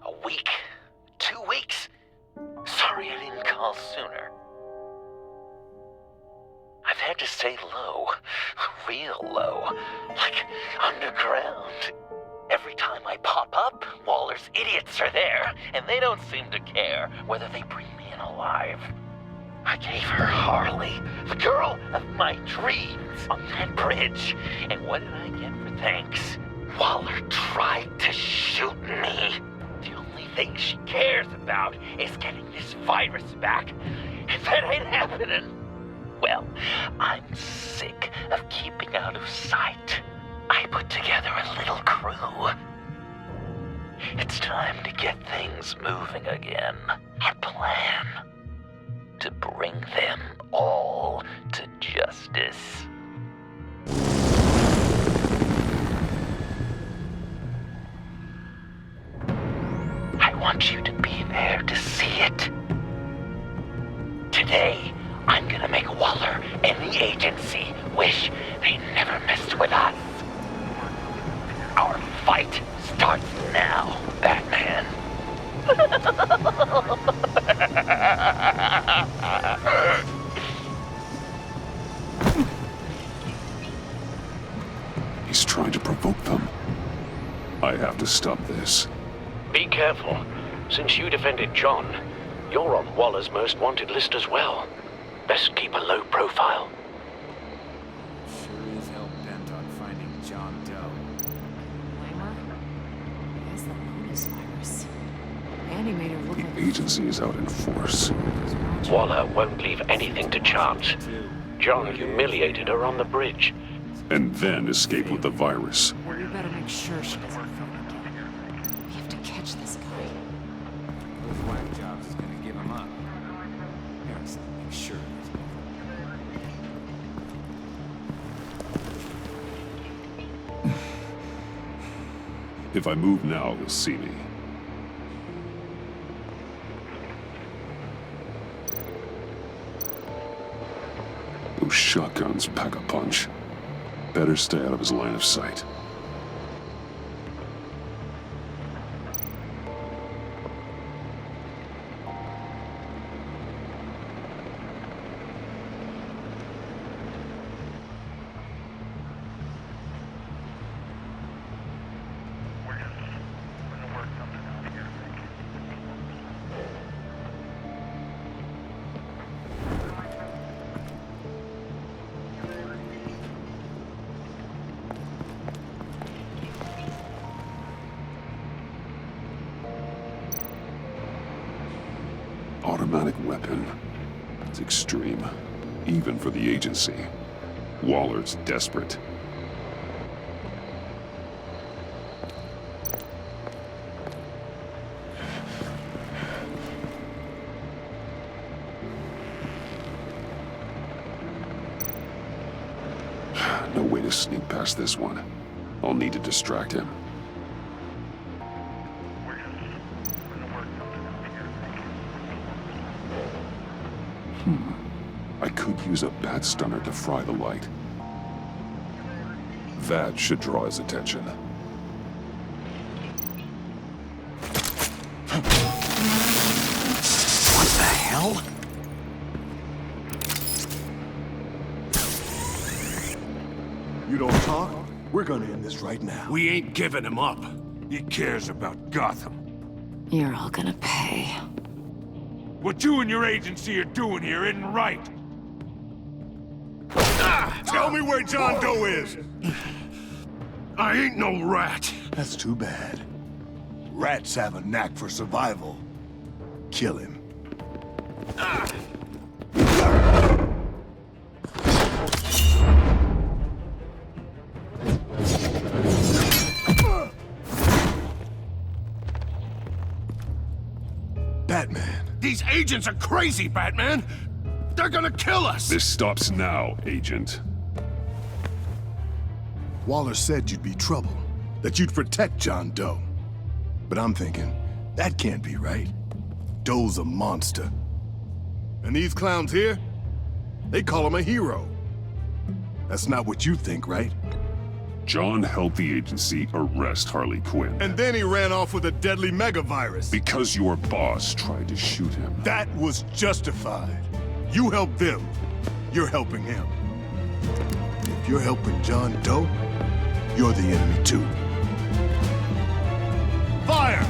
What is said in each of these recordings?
A week? 2 weeks? Sorry I didn't call sooner. I've had to stay low. Real low. Like underground. Every time I pop up, Waller's idiots are there, and they don't seem to care whether they bring me in alive. I gave her Harley, the girl of my dreams, on that bridge. And what did I get for thanks? Waller tried to shoot me. The only thing she cares about is getting this virus back. And that ain't happening. Well, I'm sick of keeping out of sight. I put together a little crew. It's time to get things moving again. Our plan: to bring them all to justice. I want you to be there to see it. Today, I'm gonna make Waller and the agency wish they never messed with us. Our fight starts now, Batman. He's trying to provoke them. I have to stop this. Be careful. Since you defended John, you're on Waller's most wanted list as well. Best keep a low profile. Sure is hell bent on finding John Doe. Blamer? He has the Lotus virus. And he made her look The like agency is out in force. Waller won't leave anything to chance. John humiliated her on the bridge. And then escape with the virus. We better make sure she doesn't phone again. We have to catch this guy. Those whack jobs is gonna give him up. Harrison, make sure of it. If I move now, he'll see me. Those shotguns pack a punch. Better stay out of his line of sight. Automatic weapon. It's extreme, even for the agency. Waller's desperate. No way to sneak past this one. I'll need to distract him. I could use a bat stunner to fry the light. That should draw his attention. What the hell? You don't talk? We're gonna end this right now. We ain't giving him up. He cares about Gotham. You're all gonna pay. What you and your agency are doing here isn't right. Tell me where John Doe is! I ain't no rat. That's too bad. Rats have a knack for survival. Kill him. Batman. These agents are crazy, Batman. They're gonna kill us. This stops now, Agent. Waller said you'd be trouble, that you'd protect John Doe. But I'm thinking, that can't be right. Doe's a monster. And these clowns here, they call him a hero. That's not what you think, right? John helped the agency arrest Harley Quinn. And then he ran off with a deadly megavirus. Because your boss tried to shoot him. That was justified. You helped them. You're helping him. If you're helping John Doe, you're the enemy too. Fire!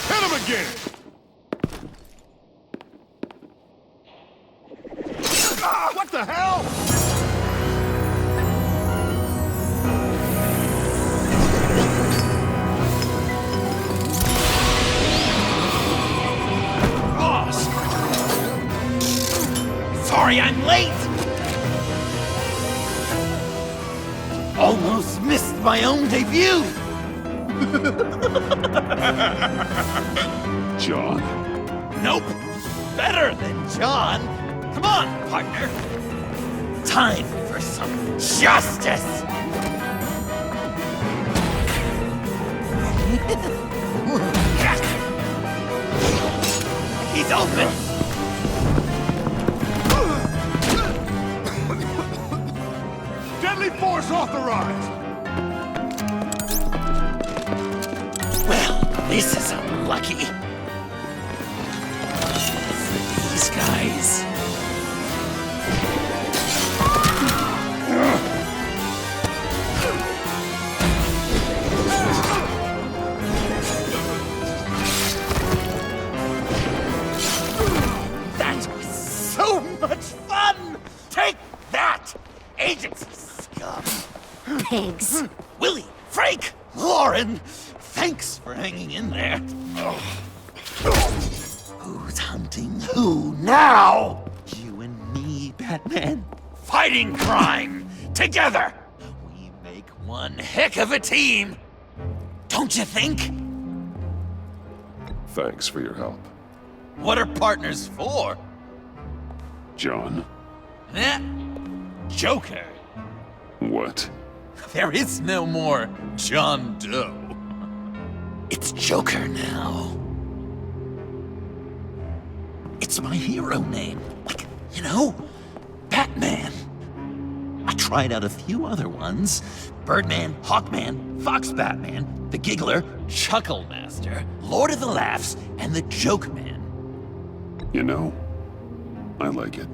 Hit him again! What the hell? Boss! Sorry I'm late! Almost missed my own debut! John? Nope! Better than John! Come on, partner! Time for some justice! He's open! Deadly force authorized! Well, this is unlucky. For these guys. That was so much fun! Take that, agency scum! Pigs. Willie, Frank, Lauren, thanks for hanging in there. Who's hunting who now? You and me, Batman. Fighting crime together. We make one heck of a team. Don't you think? Thanks for your help. What are partners for? John? Eh? Joker. What? There is no more John Doe. It's Joker now. It's my hero name. Like, you know, Batman. I tried out a few other ones. Birdman, Hawkman, Fox Batman, the Giggler, Chuckle Master, Lord of the Laughs, and the Joke Man. You know, I like it.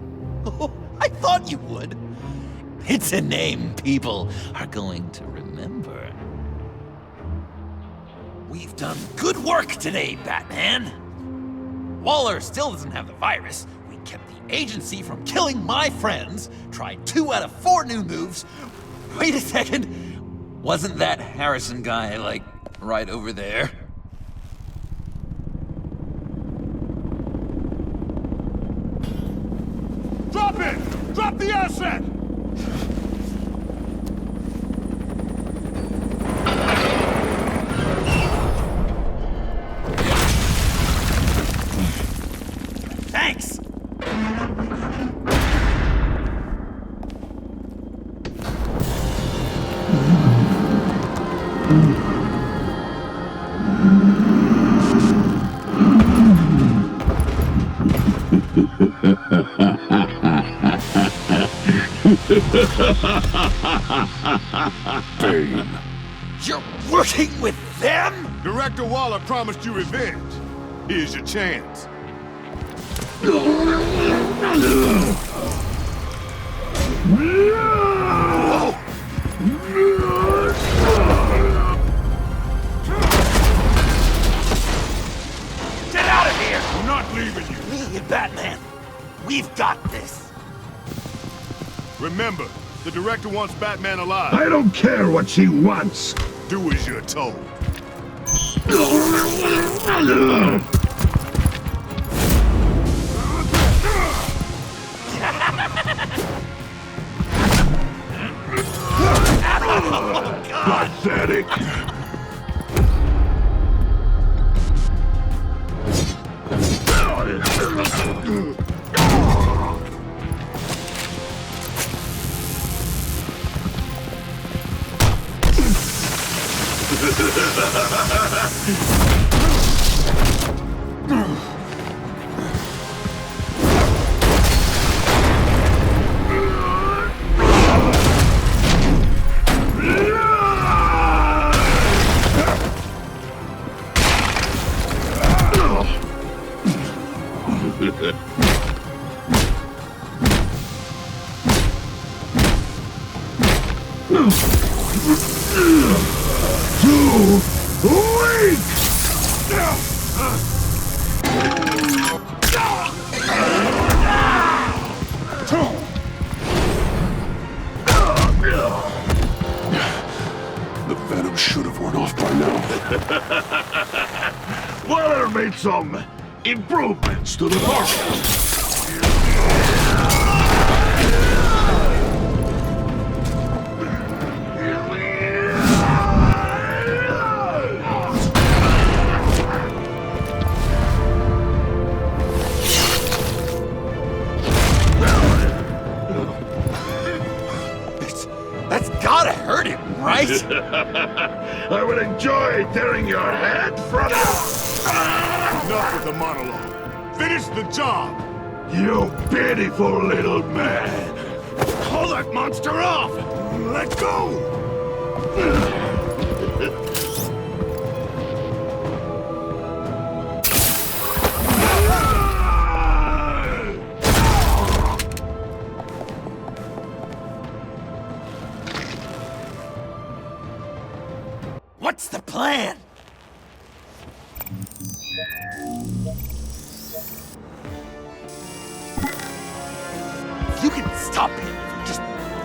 Oh, I thought you would. It's a name people are going to remember. We've done good work today, Batman. Waller still doesn't have the virus. We kept the agency from killing my friends, tried 2 out of 4 new moves. Wait a second. Wasn't that Harrison guy, like, right over there? Drop it! Drop the asset! Thanks! Bane. You're working with them? Director Waller promised you revenge. Here's your chance. Get out of here! I'm not leaving you. Me and Batman, we've got this. Remember, the director wants Batman alive. I don't care what she wants. Do as you're told. Pathetic. Too weak! The venom should have worn off by now. Waller made some improvements to the potion. That's gotta hurt him, right? I will enjoy tearing your head from you! Enough with the monologue. Finish the job! You pitiful little man! Call that monster off! Let go! What's the plan? You can stop him for just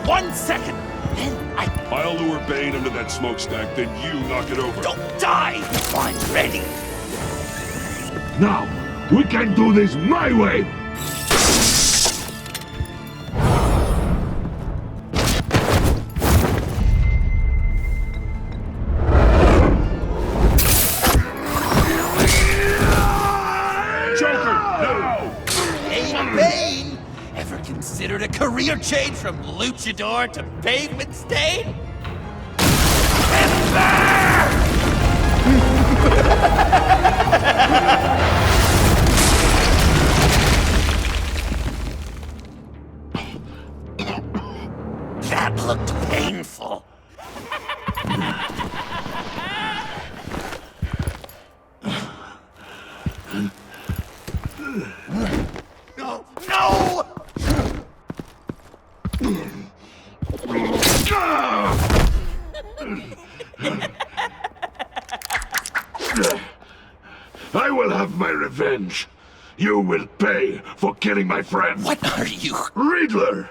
1 second, and I'll lure Bane into that smokestack, then you knock it over. don't die! I'm ready! Now, we can do this my way! Hey, Bane! Ever considered a career change from luchador to pavement stain? That looked painful. No! No! I will have my revenge. You will pay for killing my friend. What are you? Riddler!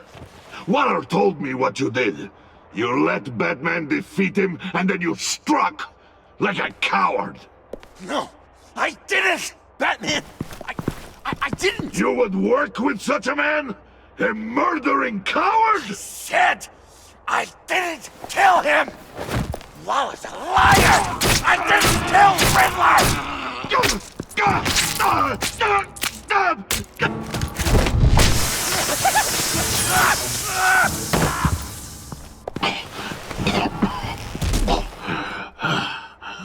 Waller told me what you did. You let Batman defeat him, and then you struck like a coward. No! I didn't! Batman! I didn't! You would work with such a man? A murdering coward? Said I didn't kill him! Waller's a liar! I didn't kill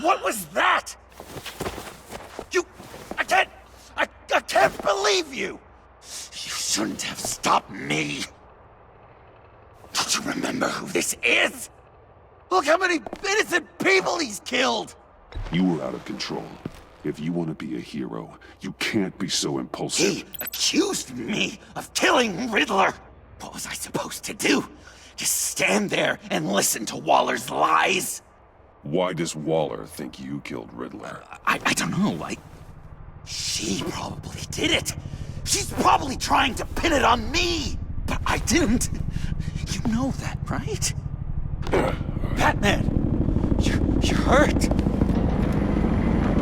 What was that? I can't believe you! You shouldn't have stopped me. Don't you remember who this is? Look how many innocent people he's killed! You were out of control. If you want to be a hero, you can't be so impulsive. He accused me of killing Riddler. What was I supposed to do? Just stand there and listen to Waller's lies? Why does Waller think you killed Riddler? I don't know. She probably did it. She's probably trying to pin it on me. But I didn't. You know that, right? Batman, you're hurt.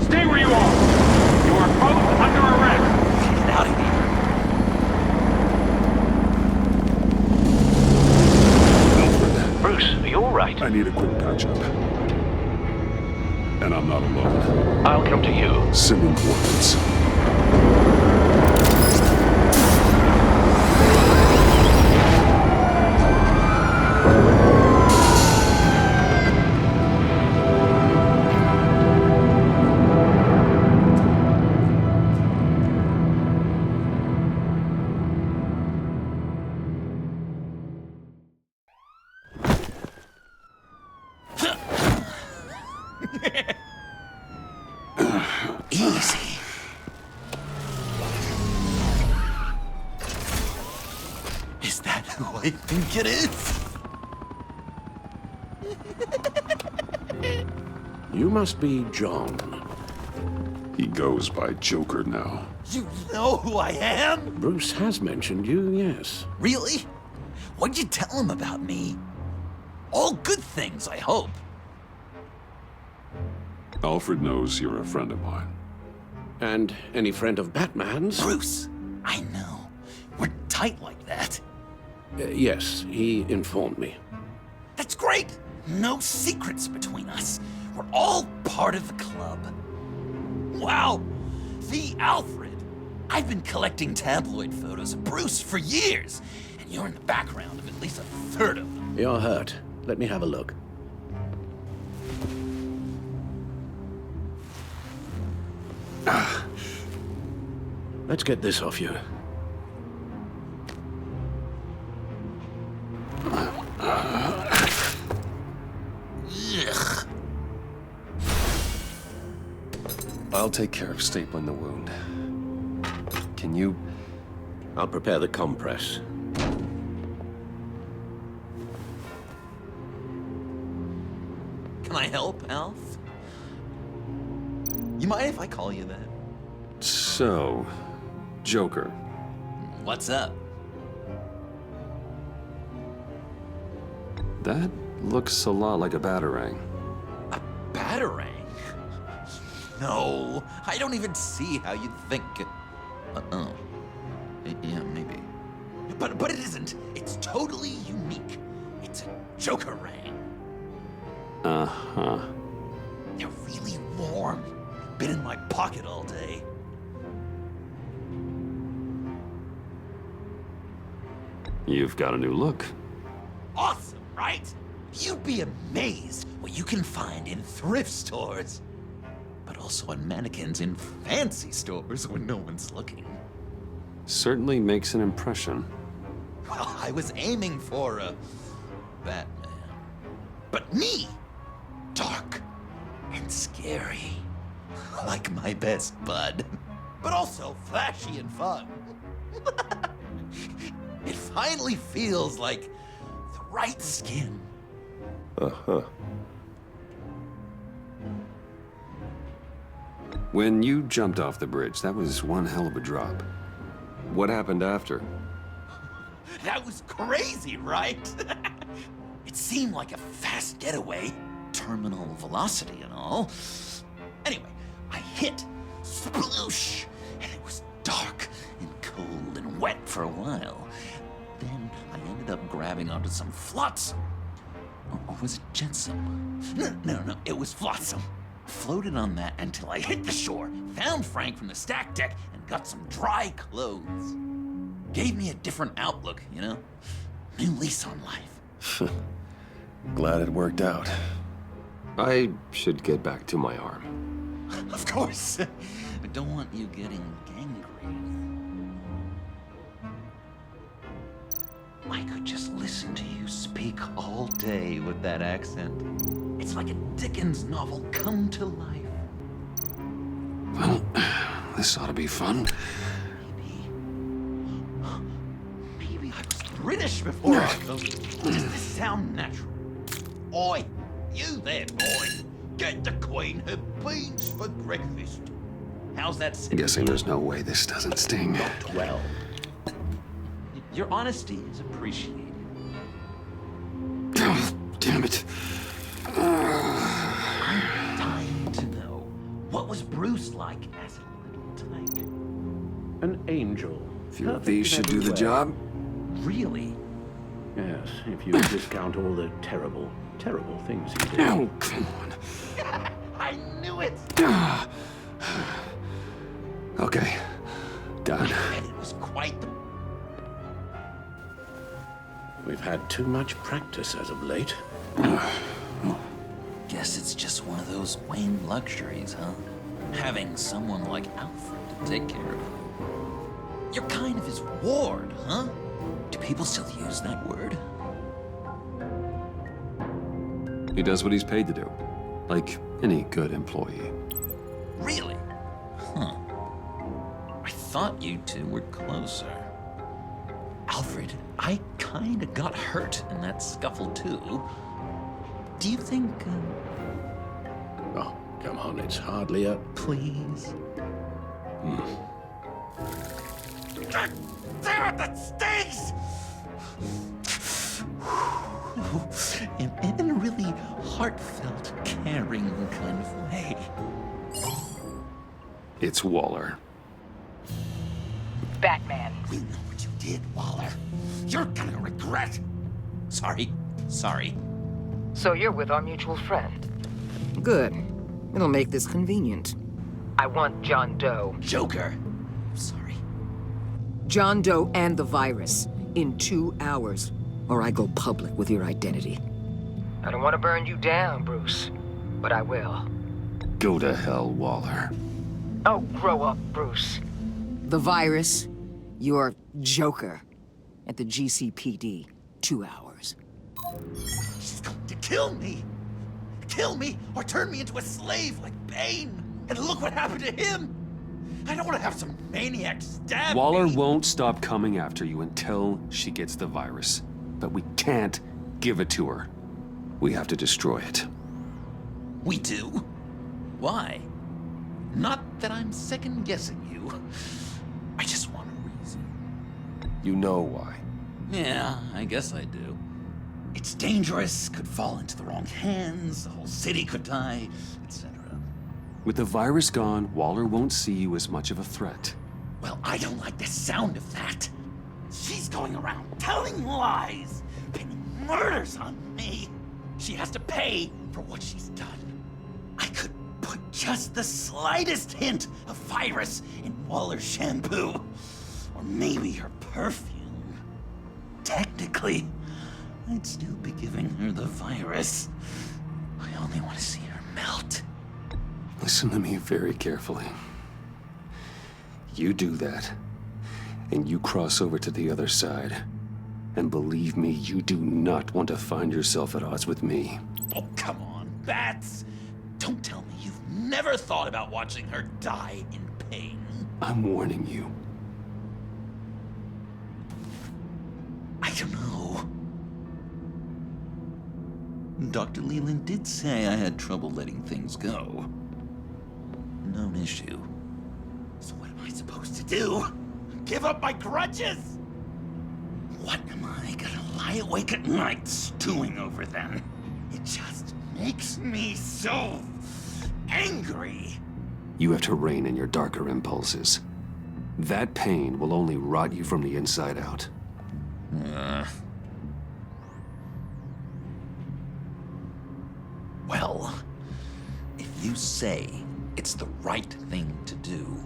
Stay where you are! You are both under arrest! Get out of here. Bruce, are you alright? I need a quick patch-up. And I'm not alone. I'll come to you. Sending coordinates. Easy. who I think it is? You must be John. He goes by Joker now. You know who I am? Bruce has mentioned you, yes. Really? What'd you tell him about me? All good things, I hope. Alfred knows you're a friend of mine. And any friend of Batman's? Bruce, I know. We're tight like that. Yes, he informed me. That's great. No secrets between us. We're all part of the club. Wow, the Alfred. I've been collecting tabloid photos of Bruce for years, and you're in the background of at least a third of them. You're hurt. Let me have a look. Let's get this off you. Ugh. I'll take care of stapling the wound. Can you? I'll prepare the compress. Can I help, Alf? You mind if I call you that? So, Joker. What's up? That looks a lot like a batarang. A batarang? No, I don't even see how you'd think. Oh, yeah, maybe. But it isn't. It's totally unique. It's a Joker-rang. Uh-huh. They're really warm. Been in my pocket all day. You've got a new look. Awesome, right? You'd be amazed what you can find in thrift stores. But also on mannequins in fancy stores when no one's looking. Certainly makes an impression. Well, I was aiming for a Batman. But me, dark and scary. Like my best bud. But also flashy and fun. It finally feels like the right skin. Uh-huh. When you jumped off the bridge, that was one hell of a drop. What happened after? That was crazy, right? It seemed like a fast getaway, terminal velocity and all. Anyway, I hit, sploosh, and it was dark and cold and wet for a while. Then I ended up grabbing onto some flotsam. Or was it jetsam? No, it was flotsam. Floated on that until I hit the shore, found Frank from the stack deck, and got some dry clothes. Gave me a different outlook, you know? New lease on life. Glad it worked out. I should get back to my arm. Of course. I don't want you getting gangrene. I could just listen to you speak all day with that accent. It's like a Dickens novel come to life. Well, this ought to be fun. Maybe I was British before I voted. Does this sound natural? Oi, you there, boy. Get the Queen her beans for breakfast. How's that sitting? Guessing there's no way this doesn't sting. Not well. Your honesty is appreciated. Oh, damn it. I'm dying to know, what was Bruce like as a little tyke? An angel. A few of these should do the job. Really? Yes, if you discount all the terrible, terrible things he did. Oh, come on. I knew it! Okay, done. And it was quite the... We've had too much practice as of late. Guess it's just one of those Wayne luxuries, huh? Having someone like Alfred to take care of. You're kind of his ward, huh? Do people still use that word? He does what he's paid to do, like any good employee. Really? Huh. I thought you two were closer. Alfred, I kinda got hurt in that scuffle too. Do you think, Oh, come on, it's hardly a... please? God damn it, that stings! In a really heartfelt, caring kind of way. It's Waller. Batman. We know what you did, Waller. You're gonna regret. Sorry. So you're with our mutual friend. Good. It'll make this convenient. I want John Doe. Joker. Sorry. John Doe and the virus in 2 hours, or I go public with your identity. I don't want to burn you down, Bruce, but I will. Go to hell, Waller. Oh, grow up, Bruce. The virus, your Joker, at the GCPD, 2 hours. She's going to kill me. Kill me or turn me into a slave like Bane. And look what happened to him. I don't want to have some maniac stab Waller me. won't stop coming after you until she gets the virus. But we can't give it to her. We have to destroy it. We do? Why? Not that I'm second-guessing you. I just want a reason. You know why. Yeah, I guess I do. It's dangerous, could fall into the wrong hands, the whole city could die, etc. With the virus gone, Waller won't see you as much of a threat. Well, I don't like the sound of that. She's going around telling lies, pinning murders on me. She has to pay for what she's done. I could put just the slightest hint of virus in Waller's shampoo. Or maybe her perfume. Technically, I'd still be giving her the virus. I only want to see her melt. Listen to me very carefully. You do that, and you cross over to the other side. And believe me, you do not want to find yourself at odds with me. Oh, come on, Bats! Don't tell me you've never thought about watching her die in pain. I'm warning you. I don't know. Dr. Leland did say I had trouble letting things go. Known issue. So what am I supposed to do? Give up my grudges? What am I gonna lie awake at night stewing over then? It just makes me so angry. You have to rein in your darker impulses. That pain will only rot you from the inside out. Well, if you say it's the right thing to do,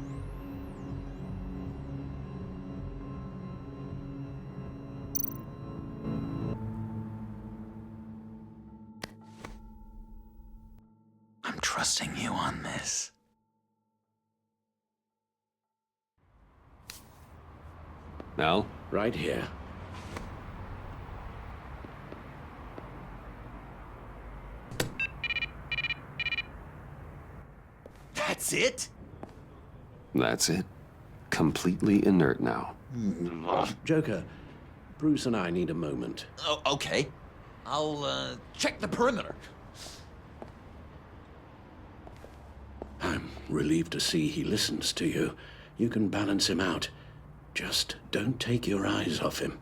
I'm trusting you on this. Al? Right here. That's it? That's it. Completely inert now. Joker, Bruce and I need a moment. Oh, okay. I'll, check the perimeter. I'm relieved to see he listens to you. You can balance him out. Just don't take your eyes off him.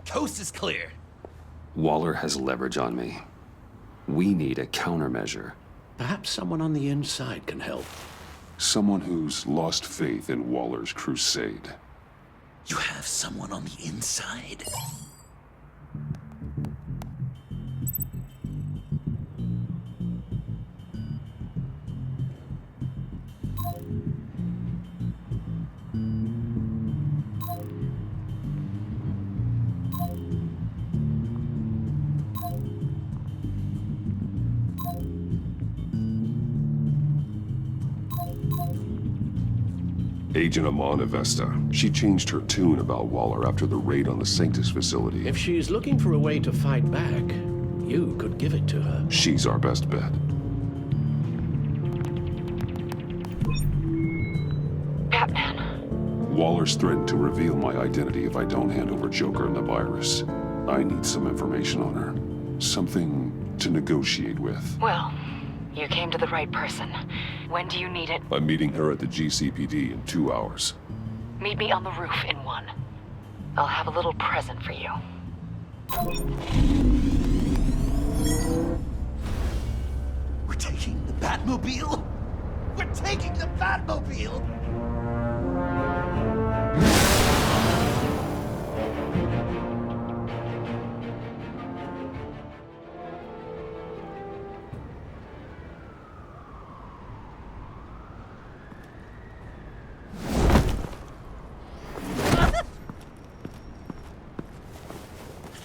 Coast is clear. Waller has leverage on me. We need a countermeasure. Perhaps someone on the inside can help. Someone who's lost faith in Waller's crusade. You have someone on the inside? Agent Amana Vesta. She changed her tune about Waller after the raid on the Sanctus facility. If she's looking for a way to fight back, you could give it to her. She's our best bet. Batman. Waller's threatened to reveal my identity if I don't hand over Joker and the virus. I need some information on her. Something to negotiate with. Well, you came to the right person. When do you need it? I'm meeting her at the GCPD in 2 hours. Meet me on the roof in 1. I'll have a little present for you. We're taking the Batmobile? We're taking the Batmobile!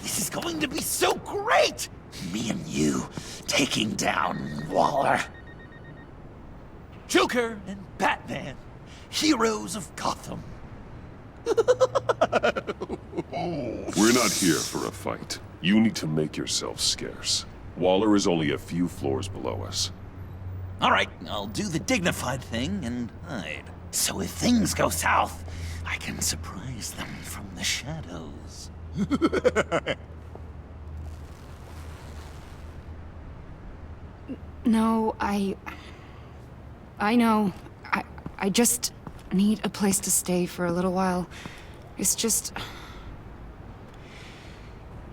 This is going to be so great! Me and you taking down Waller. Joker and Batman, heroes of Gotham. We're not here for a fight. You need to make yourself scarce. Waller is only a few floors below us. All right, I'll do the dignified thing and hide. So if things go south, I can surprise them from the shadows. No, I know. I just need a place to stay for a little while. It's just...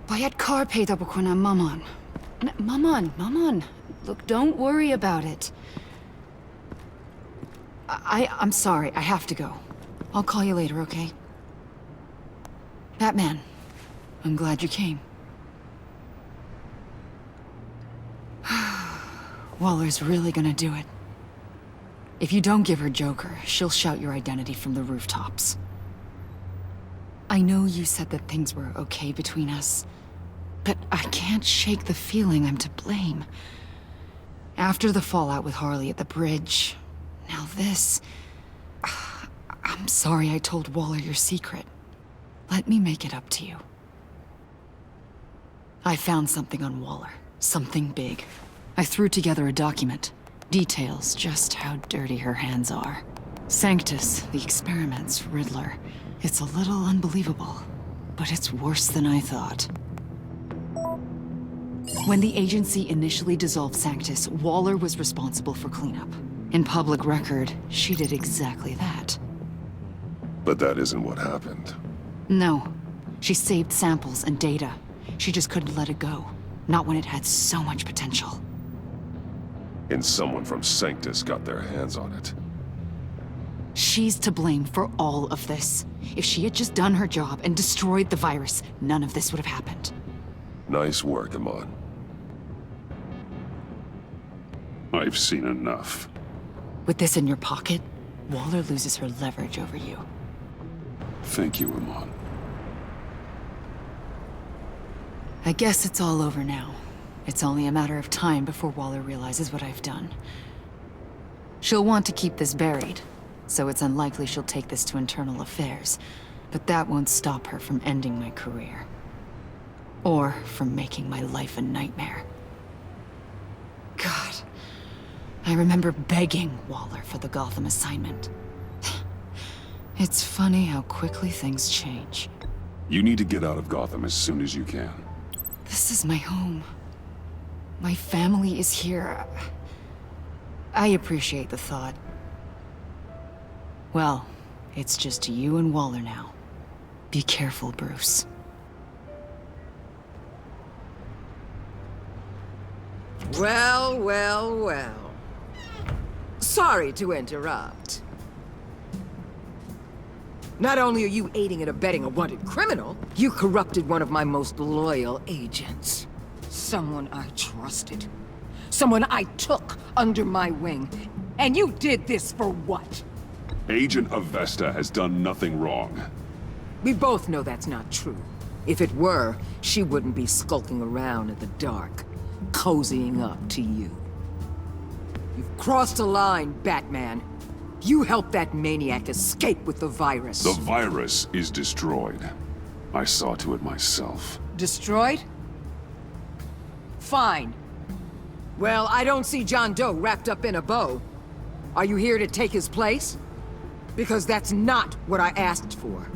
Bayad kar peyda bکنم مامان. Maman. Look, don't worry about it. I'm sorry, I have to go. I'll call you later, okay? Batman, I'm glad you came. Waller's really gonna do it. If you don't give her Joker, she'll shout your identity from the rooftops. I know you said that things were okay between us, but I can't shake the feeling I'm to blame. After the fallout with Harley at the bridge, now this... I'm sorry I told Waller your secret. Let me make it up to you. I found something on Waller. Something big. I threw together a document. Details just how dirty her hands are. Sanctus, the experiments, Riddler. It's a little unbelievable, but it's worse than I thought. When the agency initially dissolved Sanctus, Waller was responsible for cleanup. In public record, she did exactly that. But that isn't what happened. No. She saved samples and data. She just couldn't let it go. Not when it had so much potential. And someone from Sanctus got their hands on it. She's to blame for all of this. If she had just done her job and destroyed the virus, none of this would have happened. Nice work, Amon. I've seen enough. With this in your pocket, Waller loses her leverage over you. Thank you, Amon. I guess it's all over now. It's only a matter of time before Waller realizes what I've done. She'll want to keep this buried, so it's unlikely she'll take this to internal affairs. But that won't stop her from ending my career. Or from making my life a nightmare. God, I remember begging Waller for the Gotham assignment. It's funny how quickly things change. You need to get out of Gotham as soon as you can. This is my home. My family is here. I appreciate the thought. Well, it's just you and Waller now. Be careful, Bruce. Well. Sorry to interrupt. Not only are you aiding and abetting a wanted criminal, you corrupted one of my most loyal agents. Someone I trusted. Someone I took under my wing. And you did this for what? Agent Avesta has done nothing wrong. We both know that's not true. If it were, she wouldn't be skulking around in the dark, cozying up to you. You've crossed a line, Batman. You helped that maniac escape with the virus. The virus is destroyed. I saw to it myself. Destroyed? Fine. Well, I don't see John Doe wrapped up in a bow. Are you here to take his place? Because that's not what I asked for.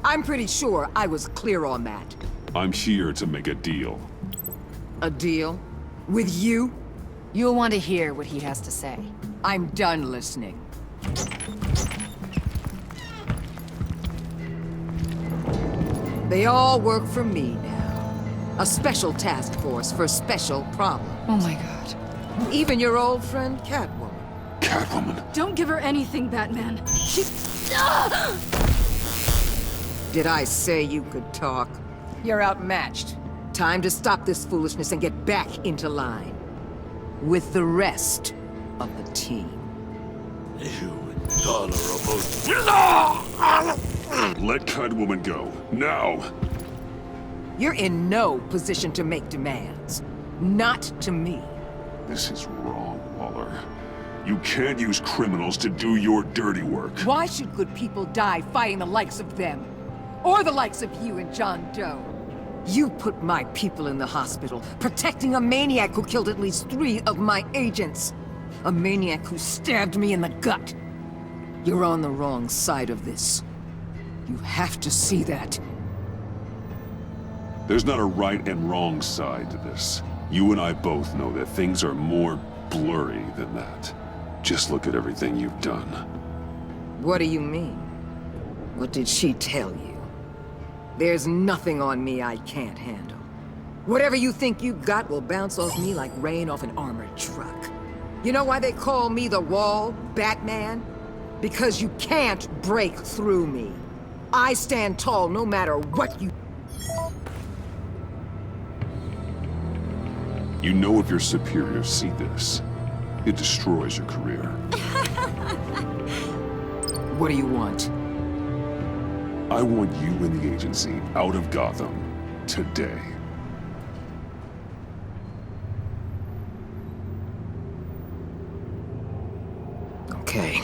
I'm pretty sure I was clear on that. I'm here to make a deal. A deal? With you? You'll want to hear what he has to say. I'm done listening. They all work for me now. A special task force for special problems. Oh my god. Even your old friend Catwoman. Catwoman? Don't give her anything, Batman. Did I say you could talk? You're outmatched. Time to stop this foolishness and get back into line. With the rest of the team. You intolerable... Let Catwoman go. Now! You're in no position to make demands. Not to me. This is wrong, Waller. You can't use criminals to do your dirty work. Why should good people die fighting the likes of them? Or the likes of you and John Doe? You put my people in the hospital, protecting a maniac who killed at least 3 of my agents. A maniac who stabbed me in the gut. You're on the wrong side of this. You have to see that. There's not a right and wrong side to this. You and I both know that things are more blurry than that. Just look at everything you've done. What do you mean? What did she tell you? There's nothing on me I can't handle. Whatever you think you got will bounce off me like rain off an armored truck. You know why they call me the Wall, Batman? Because you can't break through me. I stand tall no matter what you... You know if your superiors see this, it destroys your career. What do you want? I want you and the agency out of Gotham today. Okay.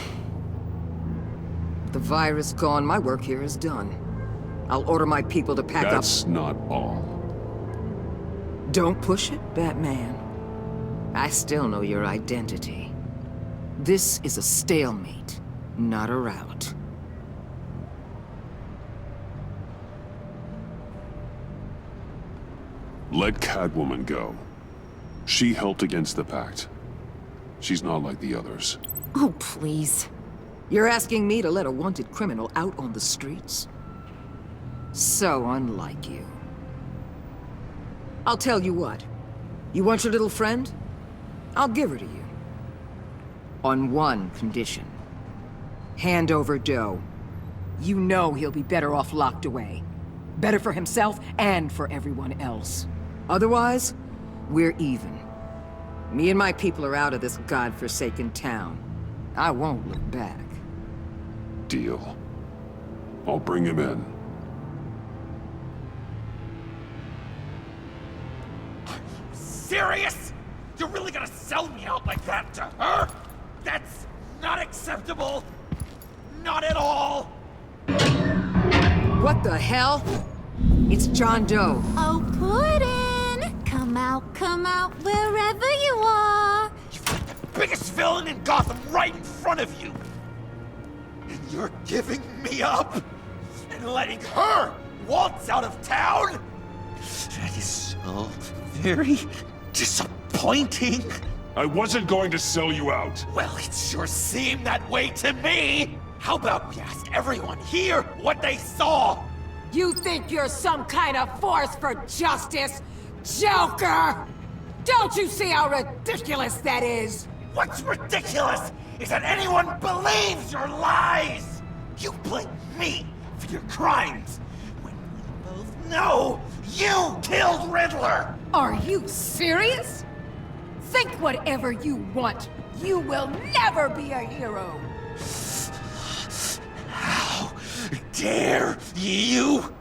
The virus gone, my work here is done. I'll order my people to pack up... That's not all. Don't push it, Batman. I still know your identity. This is a stalemate, not a rout. Let Catwoman go. She helped against the Pact. She's not like the others. Oh, please. You're asking me to let a wanted criminal out on the streets? So unlike you. I'll tell you what. You want your little friend? I'll give her to you. On one condition. Hand over Doe. You know he'll be better off locked away. Better for himself and for everyone else. Otherwise, we're even. Me and my people are out of this godforsaken town. I won't look back. Deal. I'll bring him in. Serious? You're really gonna sell me out like that to her? That's not acceptable. Not at all. What the hell? It's John Doe. Oh, Puddin'! Come out, wherever you are. You've got the biggest villain in Gotham right in front of you. And you're giving me up? And letting her waltz out of town? That is so very disappointing. I wasn't going to sell you out. Well, it sure seemed that way to me. How about we ask everyone here what they saw? You think you're some kind of force for justice, Joker? Don't you see how ridiculous that is? What's ridiculous is that anyone believes your lies! You blame me for your crimes, when we both know you killed Riddler! Are you serious? Think whatever you want. You will never be a hero. How dare you?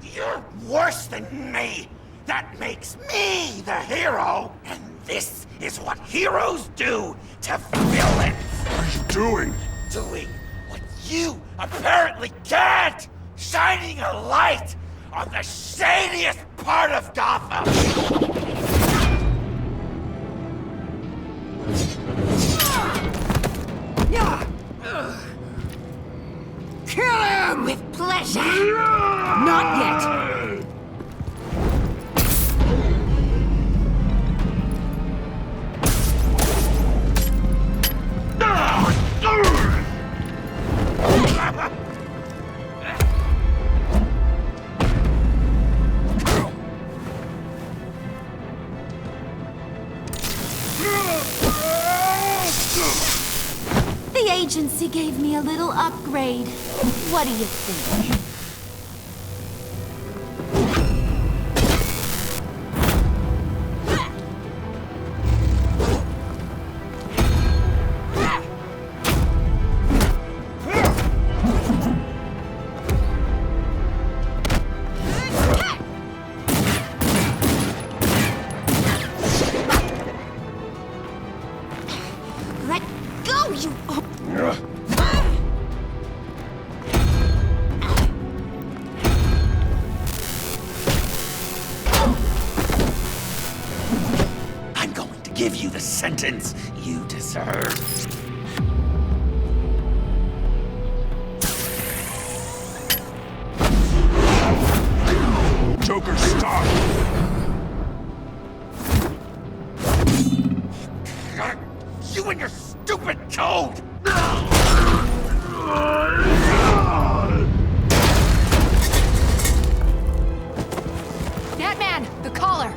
You're worse than me! That makes me the hero! And this is what heroes do to villains! What are you doing? Doing what you apparently can't! Shining a light on the shadiest part of Gotham! them! With pleasure. Not yet! The agency gave me a little upgrade. What do you think? Let go, you... I'm going to give you the sentence you deserve. Joker, stop! You and your stupid toad! Batman, the collar!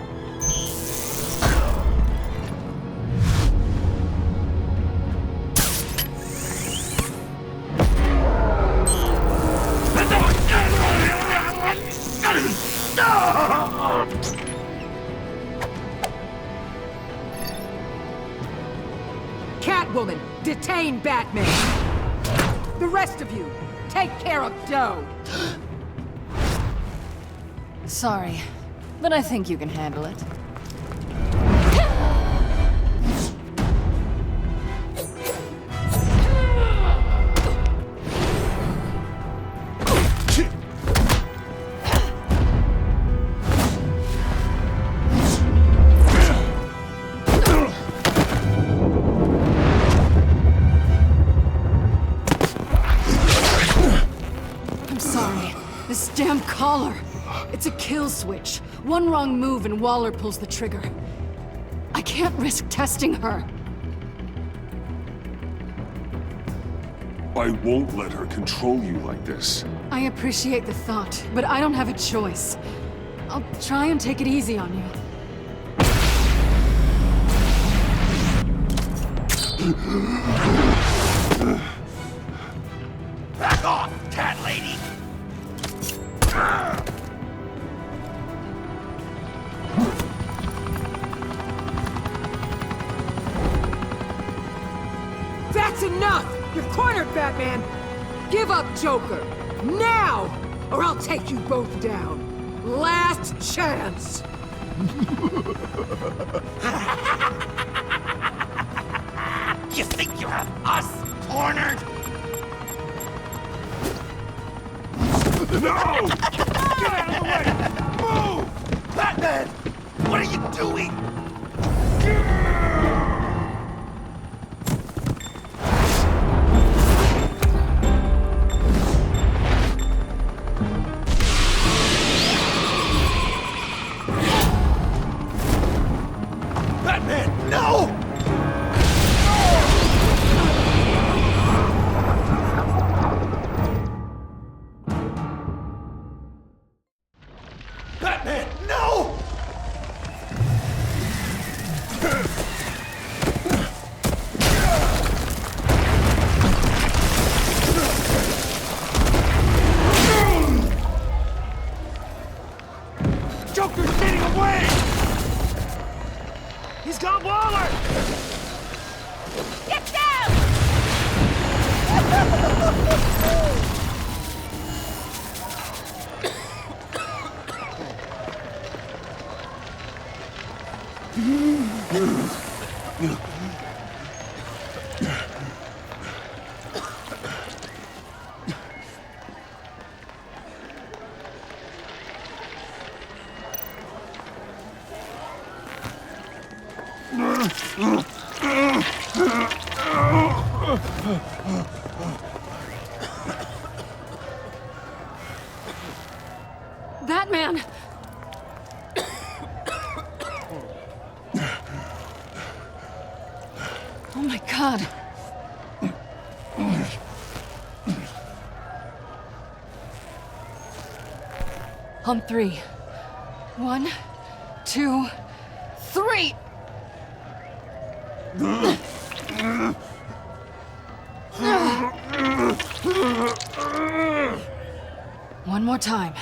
Catwoman, detain Batman! The rest of you, take care of Doe! Sorry, but I think you can handle it. I'm sorry. This damn collar. It's a kill switch. One wrong move and Waller pulls the trigger. I can't risk testing her. I won't let her control you like this. I appreciate the thought, but I don't have a choice. I'll try and take it easy on you. Back off, cat lady! That's enough! You're cornered, Batman! Give up, Joker! Now! Or I'll take you both down! Last chance! You think you have us cornered? No! Get out of the way! Move! Batman! What are you doing? Batman, no! Batman, no! Joker's getting away! He's got Waller! Get down! Batman! Oh my God. On three. 1, 2, 3! One more time.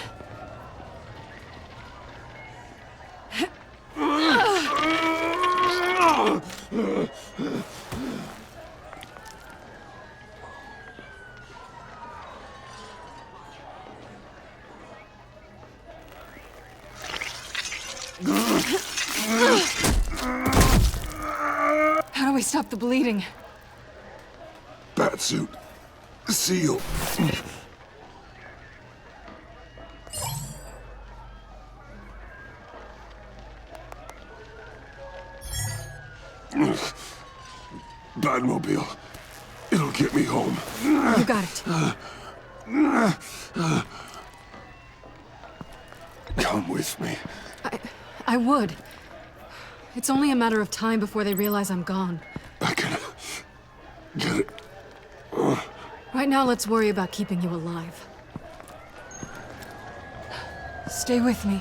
How do we stop the bleeding? Batsuit. Seal. Batmobile. It'll get me home. You got it. Come with me. I would. It's only a matter of time before they realize I'm gone. I can get it. Right now, let's worry about keeping you alive. Stay with me.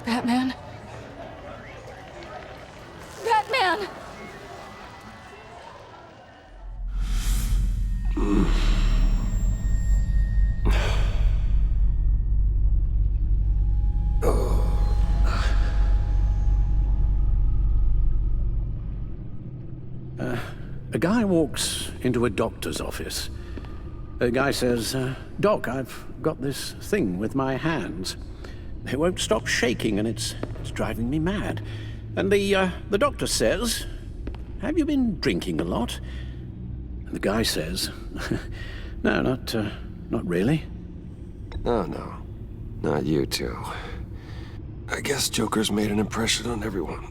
Batman? Batman! A guy walks into a doctor's office. The guy says, Doc, I've got this thing with my hands. They won't stop shaking and it's driving me mad. And the doctor says, have you been drinking a lot? And the guy says, no, not really. Oh, no. Not you two. I guess Joker's made an impression on everyone.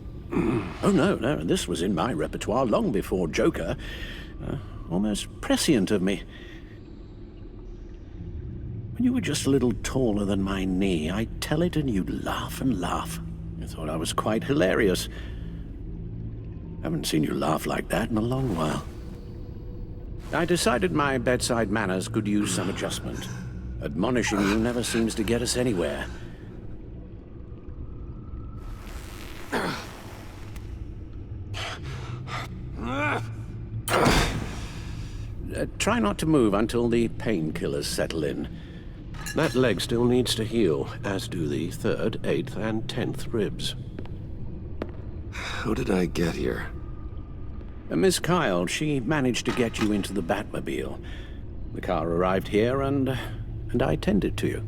Oh, no, this was in my repertoire long before Joker. Almost prescient of me. When you were just a little taller than my knee, I'd tell it and you'd laugh and laugh. You thought I was quite hilarious. Haven't seen you laugh like that in a long while. I decided my bedside manners could use some adjustment. Admonishing you never seems to get us anywhere. Try not to move until the painkillers settle in. That leg still needs to heal, as do the 3rd, 8th, and 10th ribs. How did I get here? Miss Kyle, she managed to get you into the Batmobile. The car arrived here, and I tended to you.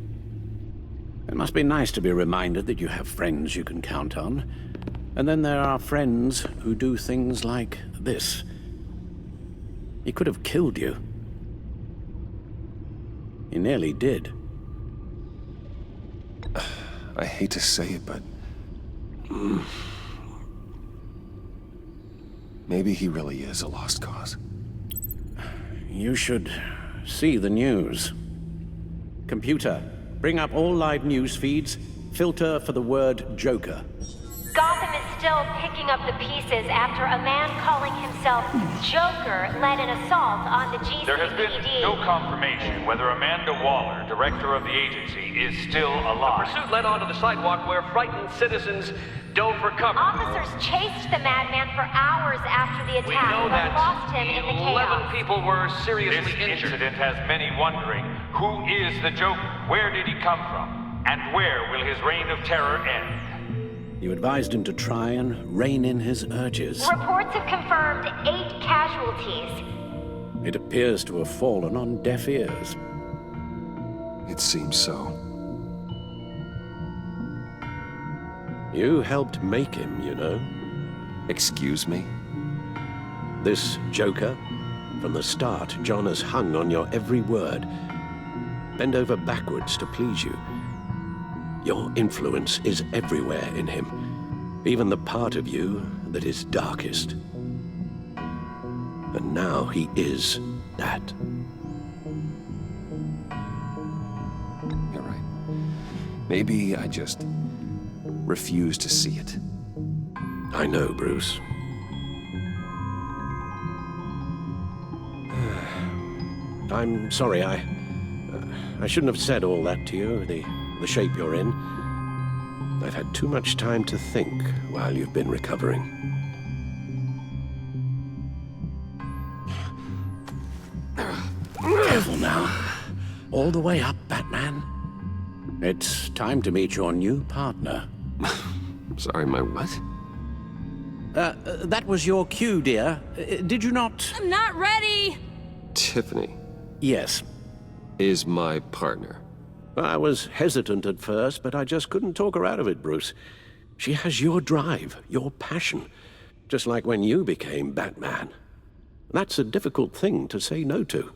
It must be nice to be reminded that you have friends you can count on. And then there are friends who do things like this. He could have killed you. He nearly did. I hate to say it, but... maybe he really is a lost cause. You should see the news. Computer, bring up all live news feeds. Filter for the word Joker. Gotham is still picking up the pieces after a man calling himself Joker led an assault on the GCPD. There has been no confirmation whether Amanda Waller, director of the agency, is still alive. The pursuit led onto the sidewalk where frightened citizens dove for cover. Officers chased the madman for hours after the attack, We know but that lost him in the chaos. 11 people were seriously This injured. incident has many wondering, who is the Joker? Where did he come from? And where will his reign of terror end? You advised him to try and rein in his urges. Reports have confirmed 8 casualties. It appears to have fallen on deaf ears. It seems so. You helped make him, you know. Excuse me? This Joker, from the start, John has hung on your every word. Bend over backwards to please you. Your influence is everywhere in him, even the part of you that is darkest. And now he is that. Maybe I just refuse to see it. I know, Bruce. I'm sorry, I shouldn't have said all that to you, the shape you're in. I've had too much time to think while you've been recovering. Careful now. All the way up, Batman. It's time to meet your new partner. Sorry, my what? That was your cue, dear. Did you not? I'm not ready! Tiffany Yes. is my partner. I was hesitant at first, but I just couldn't talk her out of it, Bruce. She has your drive, your passion, just like when you became Batman. That's a difficult thing to say no to.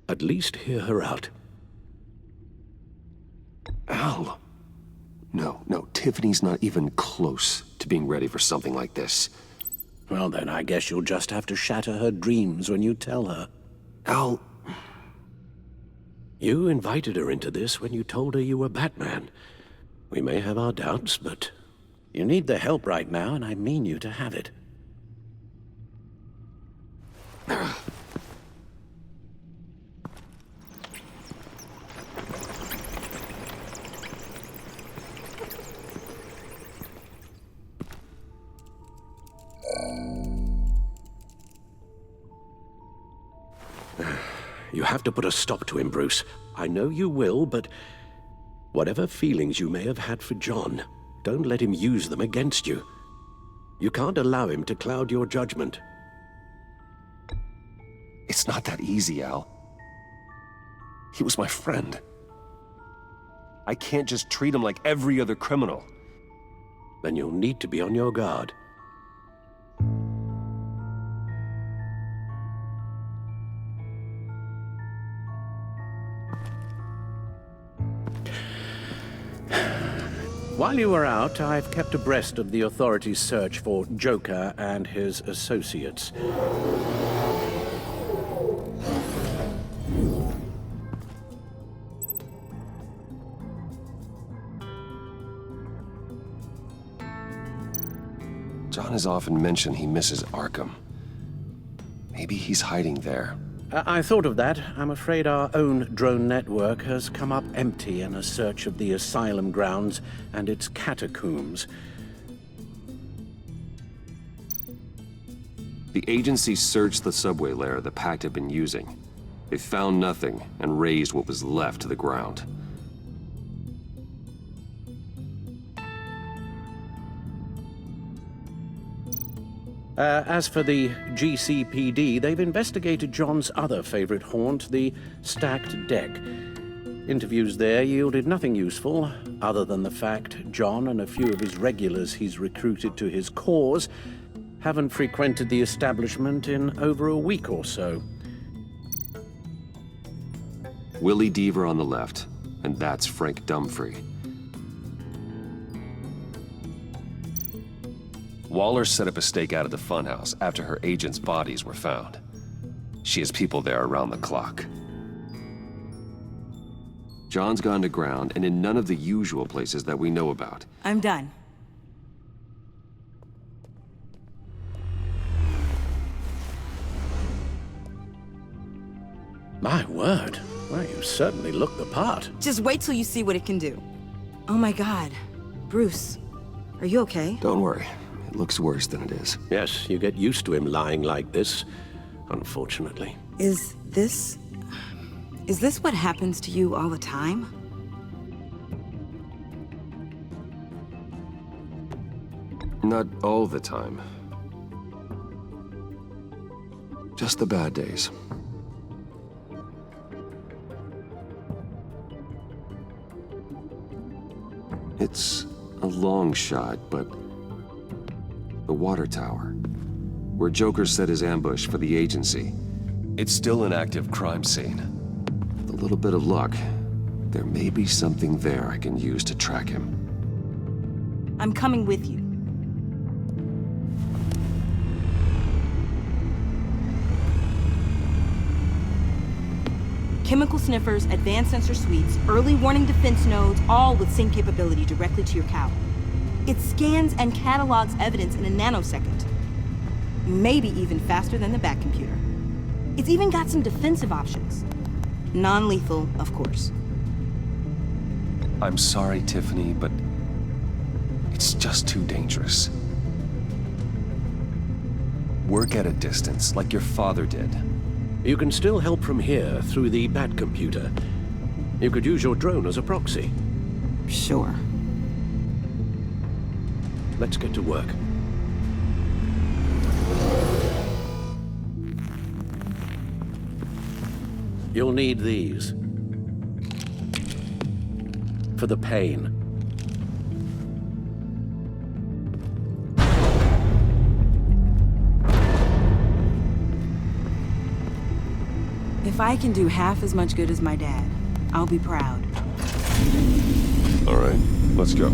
At least hear her out. Al. No, Tiffany's not even close to being ready for something like this. Well, then I guess you'll just have to shatter her dreams when you tell her. Al... You invited her into this when you told her you were Batman. We may have our doubts, but you need the help right now, and I mean you to have it. You have to put a stop to him, Bruce. I know you will, but whatever feelings you may have had for John, don't let him use them against you. You can't allow him to cloud your judgment. It's not that easy, Al. He was my friend. I can't just treat him like every other criminal. Then you'll need to be on your guard. While you were out, I've kept abreast of the authorities' search for Joker and his associates. John has often mentioned he misses Arkham. Maybe he's hiding there. I thought of that. I'm afraid our own drone network has come up empty in a search of the asylum grounds and its catacombs. The agency searched the subway lair the Pact had been using. They found nothing and razed what was left to the ground. As for the GCPD, they've investigated John's other favorite haunt, the stacked deck. Interviews there yielded nothing useful, other than the fact John and a few of his regulars he's recruited to his cause haven't frequented the establishment in over a week or so. Willie Deaver on the left, and that's Frank Dumfrey. Waller set up a stakeout at the funhouse after her agents' bodies were found. She has people there around the clock. John's gone to ground and in none of the usual places that we know about. I'm done. My word. Well, you certainly look the part. Just wait till you see what it can do. Oh my God. Bruce, are you okay? Don't worry. It looks worse than it is. Yes, you get used to him lying like this, unfortunately. Is this what happens to you all the time? Not all the time. Just the bad days. It's a long shot, but the water tower, where Joker set his ambush for the agency, it's still an active crime scene. With a little bit of luck, there may be something there I can use to track him. I'm coming with you. Chemical sniffers, advanced sensor suites, early warning defense nodes, all with sync capability directly to your cowl. It scans and catalogs evidence in a nanosecond. Maybe even faster than the Bat computer. It's even got some defensive options. Non-lethal, of course. I'm sorry, Tiffany, but it's just too dangerous. Work at a distance, like your father did. You can still help from here through the Bat computer. You could use your drone as a proxy. Sure. Let's get to work. You'll need these. For the pain. If I can do half as much good as my dad, I'll be proud. All right, let's go.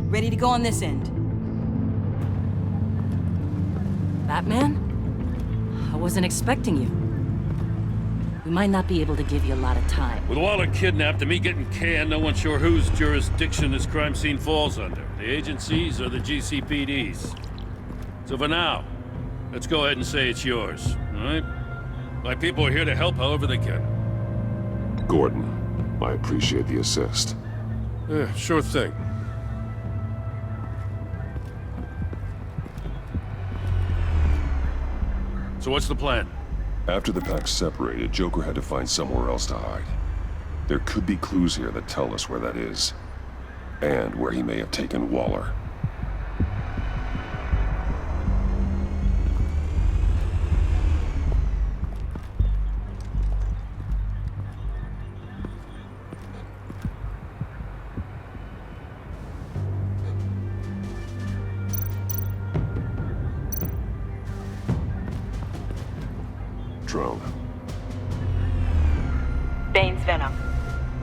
Ready to go on this end. Batman? I wasn't expecting you. We might not be able to give you a lot of time. With Waller kidnapped and me getting canned, no one's sure whose jurisdiction this crime scene falls under. The agencies or the GCPD's. So for now, let's go ahead and say it's yours, all right? My people are here to help however they can. Gordon, I appreciate the assist. Yeah, sure thing. So what's the plan? After the pack separated, Joker had to find somewhere else to hide. There could be clues here that tell us where that is, and where he may have taken Waller. Drone. Bane's venom.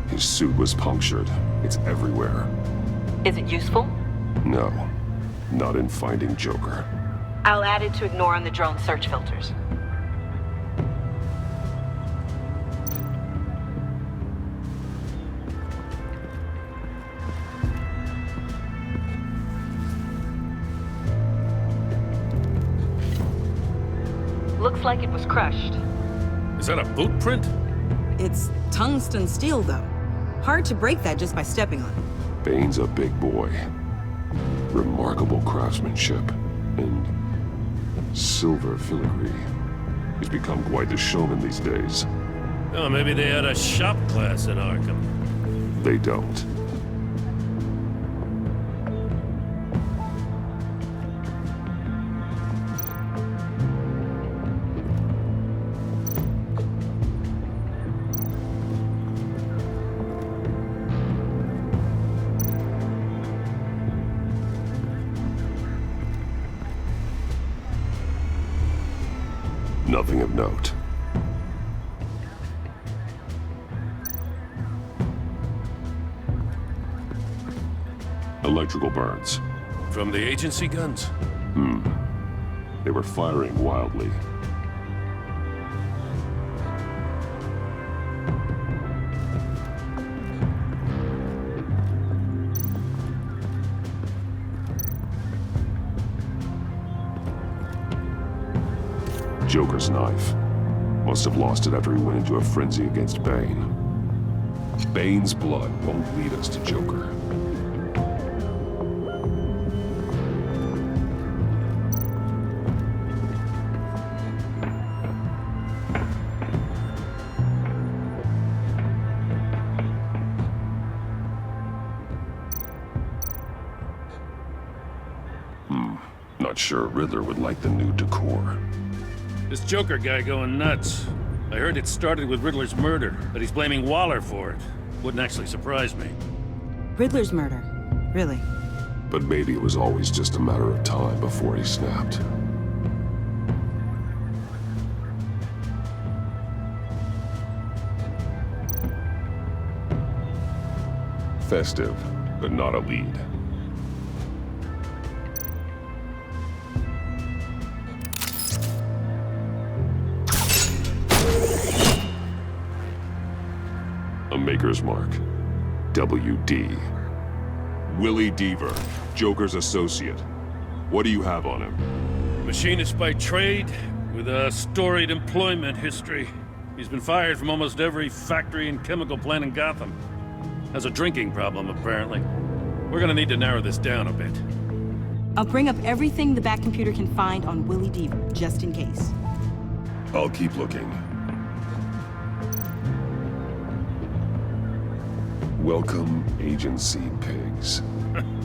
His suit was punctured. It's everywhere. Is it useful? No, not in finding Joker. I'll add it to ignore on the drone search filters. Looks like it was crushed. Is that a boot print? It's tungsten steel, though. Hard to break that just by stepping on it. Bane's a big boy. Remarkable craftsmanship. And silver filigree. He's become quite the showman these days. Oh, maybe they had a shop class in Arkham. They don't. Nothing of note. Electrical burns. From the agency guns? They were firing wildly. Joker's knife. Must have lost it after he went into a frenzy against Bane. Bane's blood won't lead us to Joker. Not sure Riddler would like the new decor. This Joker guy going nuts. I heard it started with Riddler's murder, but he's blaming Waller for it. Wouldn't actually surprise me. Riddler's murder? Really? But maybe it was always just a matter of time before he snapped. Festive, but not a lead. A Maker's Mark. WD. Willie Deaver, Joker's associate. What do you have on him? Machinist by trade, with a storied employment history. He's been fired from almost every factory and chemical plant in Gotham. Has a drinking problem, apparently. We're gonna need to narrow this down a bit. I'll bring up everything the Batcomputer can find on Willie Deaver, just in case. I'll keep looking. Welcome, Agency Pigs.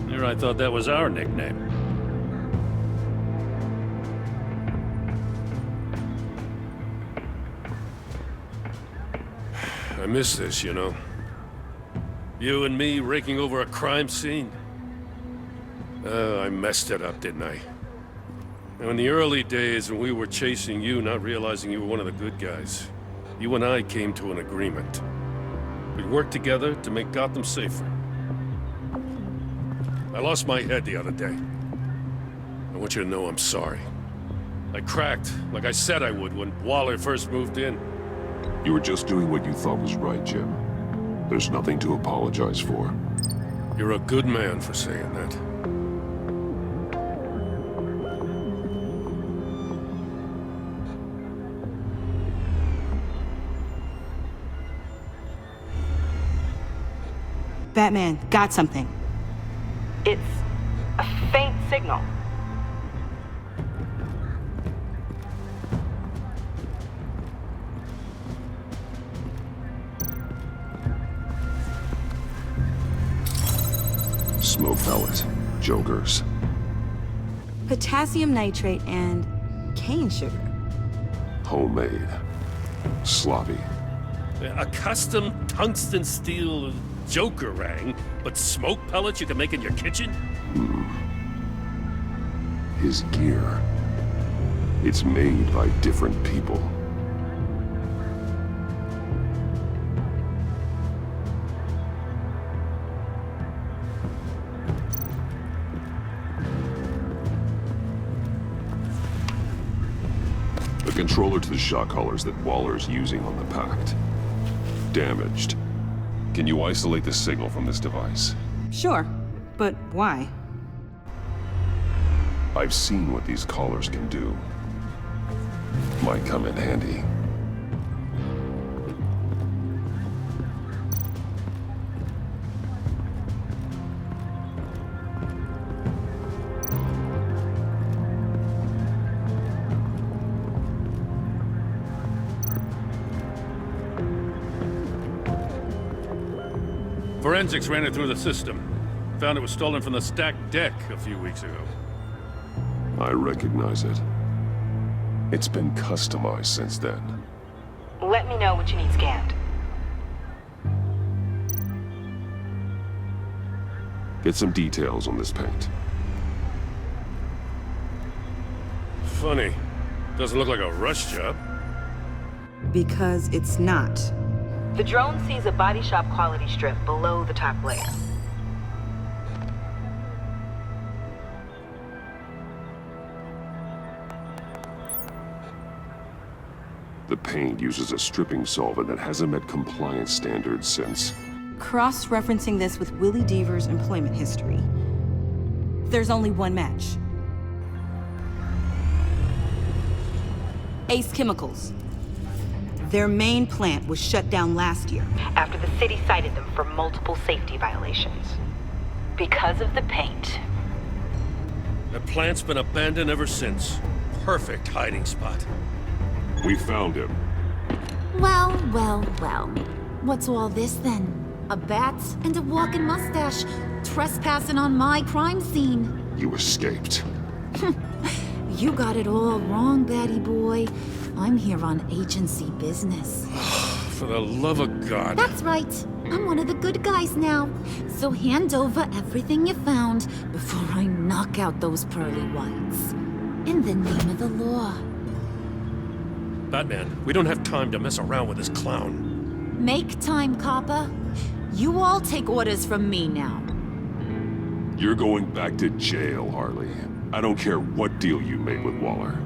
Here I thought that was our nickname. I miss this, you know. You and me raking over a crime scene. Oh, I messed it up, didn't I? Now, in the early days when we were chasing you, not realizing you were one of the good guys, you and I came to an agreement. We'd work together to make Gotham safer. I lost my head the other day. I want you to know I'm sorry. I cracked, like I said I would when Waller first moved in. You were just doing what you thought was right, Jim. There's nothing to apologize for. You're a good man for saying that. Batman, got something. It's a faint signal. Smoke pellet. Jokers. Potassium nitrate and cane sugar. Homemade. Sloppy. A custom tungsten steel Jokerang, but smoke pellets you can make in your kitchen? His gear. It's made by different people. The controller to the shock collars that Waller's using on the Pact. Damaged. Can you isolate the signal from this device? Sure, but why? I've seen what these collars can do. Might come in handy. Forensics ran it through the system. Found it was stolen from the stacked deck a few weeks ago. I recognize it. It's been customized since then. Let me know what you need scanned. Get some details on this paint. Funny. Doesn't look like a rush job. Because it's not. The drone sees a body shop quality strip below the top layer. The paint uses a stripping solvent that hasn't met compliance standards since. Cross-referencing this with Willie Deaver's employment history. There's only one match. Ace Chemicals. Their main plant was shut down last year. After the city cited them for multiple safety violations. Because of the paint. The plant's been abandoned ever since. Perfect hiding spot. We found him. Well, well, well. What's all this then? A bat and a walking mustache trespassing on my crime scene. You escaped. You got it all wrong, Batty boy. I'm here on agency business. For the love of God. That's right. I'm one of the good guys now. So hand over everything you found before I knock out those pearly whites. In the name of the law. Batman, we don't have time to mess around with this clown. Make time, copper. You all take orders from me now. You're going back to jail, Harley. I don't care what deal you made with Waller.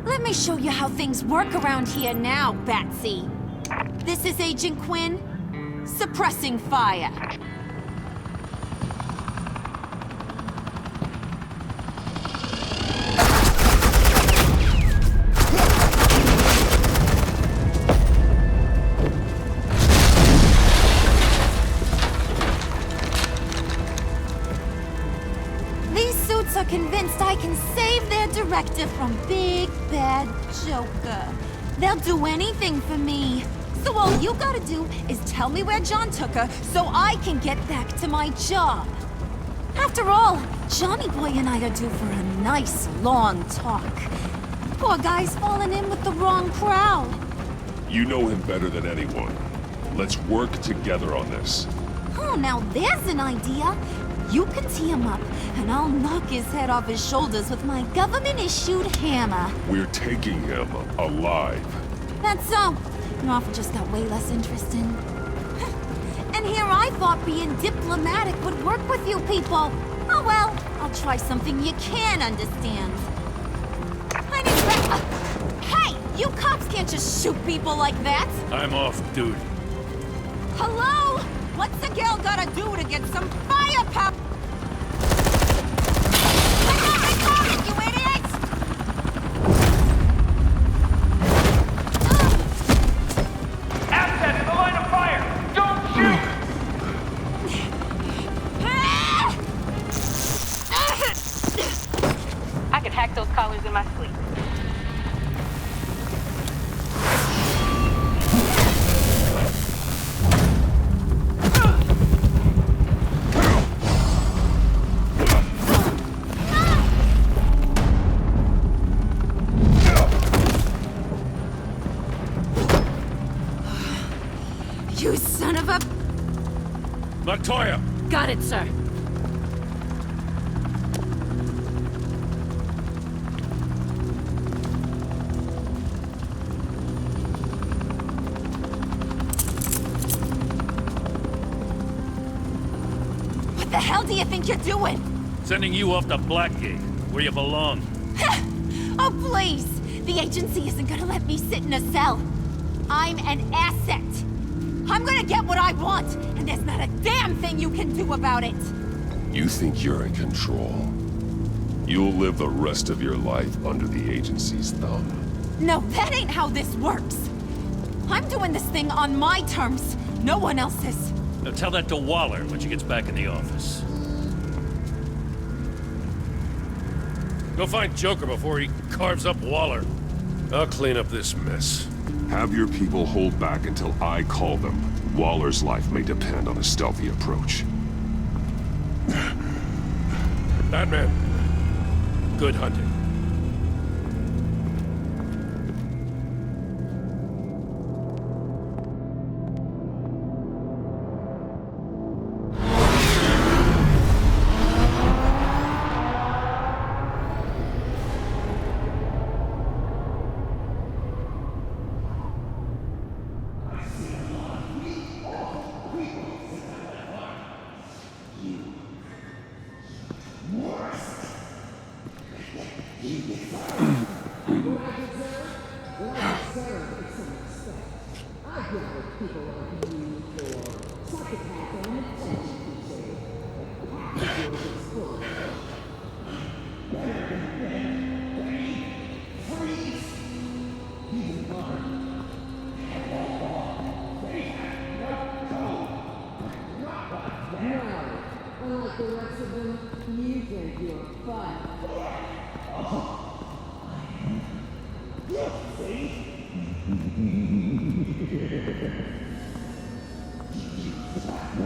Let me show you how things work around here now, Batsy. This is Agent Quinn, suppressing fire. These suits are convinced I can save their director from Big Bad Joker. They'll do anything for me. So all you gotta do is tell me where John took her so I can get back to my job. After all, Johnny Boy and I are due for a nice long talk. Poor guy's fallen in with the wrong crowd. You know him better than anyone. Let's work together on this. Oh, now there's an idea. You can tee him up, and I'll knock his head off his shoulders with my government-issued hammer. We're taking him alive. That's so. Your offer just got way less interesting. And here I thought being diplomatic would work with you people. Oh well, I'll try something you can understand. I need Hey, you cops can't just shoot people like that. I'm off duty. Hello? What's a girl gotta do to get some firepower? You idiots! Assets in the line of fire! Don't shoot! I can hack those collars in my sleep. You son of a... Montoya! Got it, sir. What the hell do you think you're doing? Sending you off to Blackgate, where you belong. Oh, please! The agency isn't gonna let me sit in a cell. I'm an asset. I'm gonna get what I want, and there's not a damn thing you can do about it. You think you're in control? You'll live the rest of your life under the agency's thumb. No, that ain't how this works. I'm doing this thing on my terms, no one else's. Now tell that to Waller when she gets back in the office. Go find Joker before he carves up Waller. I'll clean up this mess. Have your people hold back until I call them. Waller's life may depend on a stealthy approach. Batman, good hunting.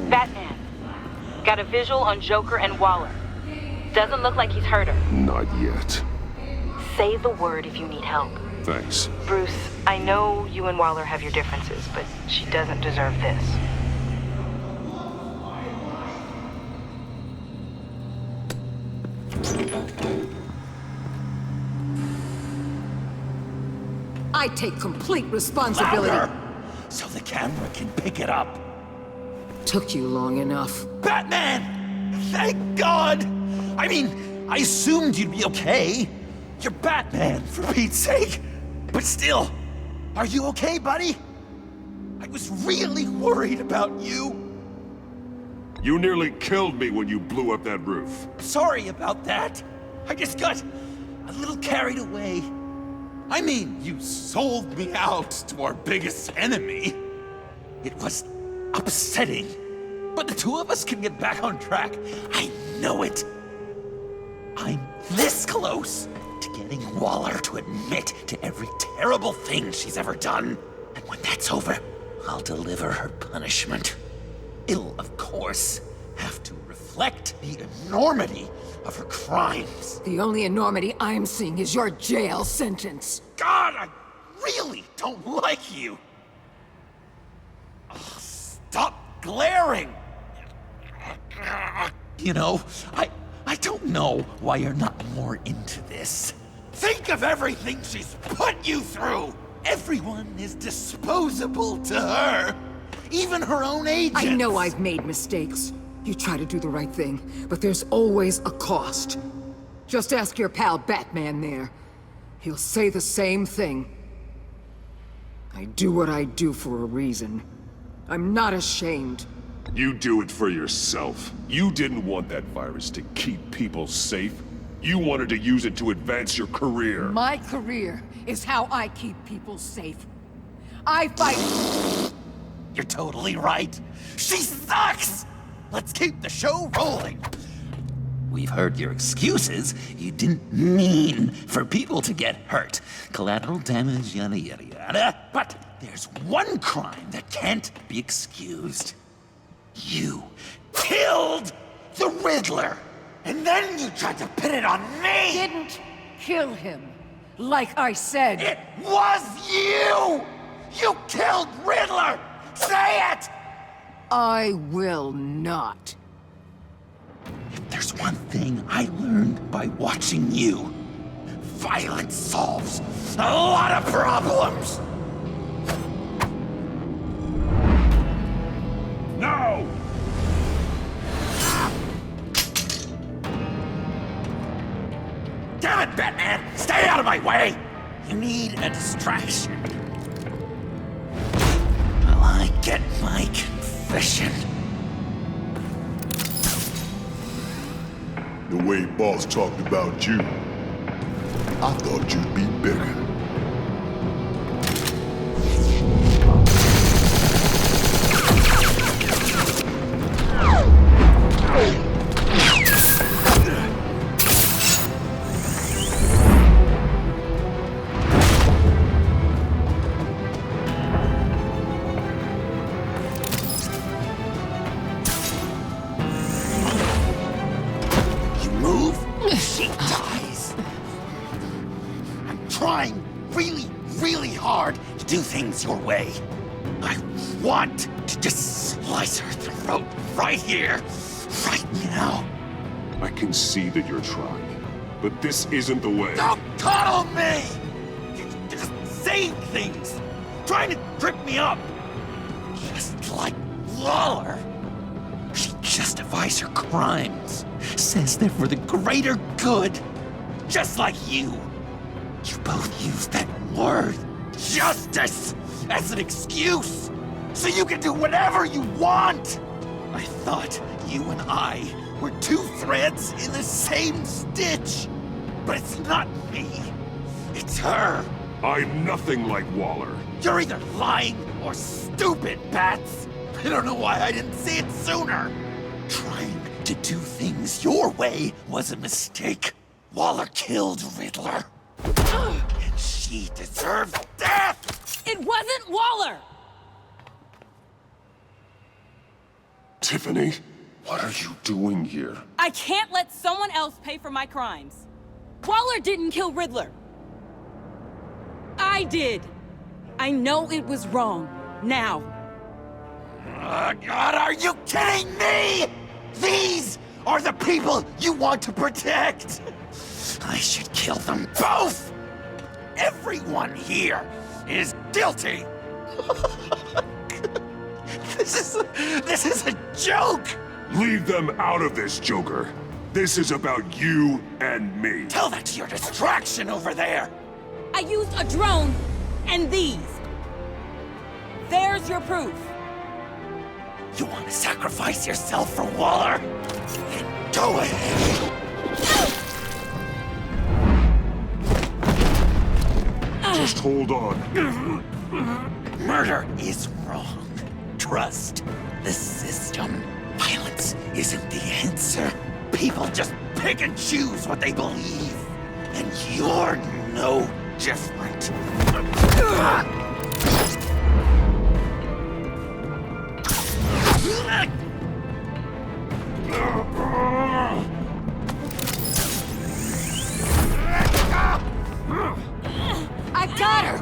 Batman, got a visual on Joker and Waller. Doesn't look like he's hurt her. Not yet. Say the word if you need help. Thanks. Bruce, I know you and Waller have your differences, but she doesn't deserve this. I take complete responsibility. Louder, so the camera can pick it up. Took you long enough. Batman! Thank God! I mean, I assumed you'd be okay. You're Batman, for Pete's sake. But still, are you okay, buddy? I was really worried about you. You nearly killed me when you blew up that roof. Sorry about that. I just got a little carried away. I mean, you sold me out to our biggest enemy. It was upsetting, but the two of us can get back on track. I know it. I'm this close to getting Waller to admit to every terrible thing she's ever done. And when that's over, I'll deliver her punishment. It'll, of course, have to reflect the enormity of her crimes. The only enormity I'm seeing is your jail sentence. God, I really don't like you. Oh, stop glaring. You know, I don't know why you're not more into this. Think of everything she's put you through. Everyone is disposable to her. Even her own agents. I know I've made mistakes. You try to do the right thing, but there's always a cost. Just ask your pal Batman there. He'll say the same thing. I do what I do for a reason. I'm not ashamed. You do it for yourself. You didn't want that virus to keep people safe. You wanted to use it to advance your career. My career is how I keep people safe. I fight... You're totally right. She sucks! Let's keep the show rolling. We've heard your excuses. You didn't mean for people to get hurt. Collateral damage, yada yada yada. But there's one crime that can't be excused. You killed the Riddler! And then you tried to pin it on me! Didn't kill him. Like I said. It was you! You killed Riddler! Say it! I will not. If there's one thing I learned by watching you, violence solves a lot of problems! No! Damn it, Batman! Stay out of my way! You need a distraction. While I get my confession. The way Boss talked about you, I thought you'd be bigger. She dies. I'm trying really hard to do things your way. I want to just slice her throat right here, right now. I can see that you're trying, but this isn't the way. Don't coddle me! You're just saying things, trying to trip me up. Just like Waller. She justifies her crimes, says they're for the greater good, just like you. You both use that word, justice, as an excuse, so you can do whatever you want. I thought you and I were two threads in the same stitch, but it's not me, it's her. I'm nothing like Waller. You're either lying or stupid, Bats. I don't know why I didn't see it sooner. Trying to do things your way was a mistake. Waller killed Riddler. And she deserves death! It wasn't Waller! Tiffany, what are you doing here? I can't let someone else pay for my crimes. Waller didn't kill Riddler. I did! I know it was wrong. Now. God, are you kidding me? These are the people you want to protect! I should kill them both! Everyone here is guilty! This is a joke! Leave them out of this, Joker. This is about you and me. Tell that to your distraction over there! I used a drone and these. There's your proof. You want to sacrifice yourself for Waller? Then go ahead! Just hold on. Murder is wrong. Trust the system. Violence isn't the answer. People just pick and choose what they believe. And you're no different. I got her!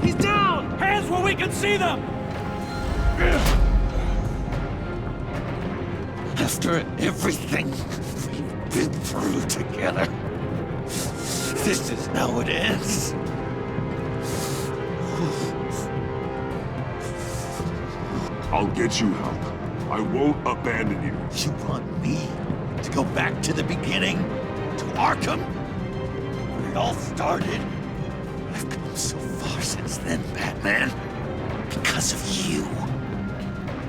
He's down! Hands where we can see them! After everything we've been through together, this is how it ends. I'll get you help. I won't abandon you. You want me to go back to the beginning? To Arkham? Where it all started? I've come so far since then, Batman. Because of you.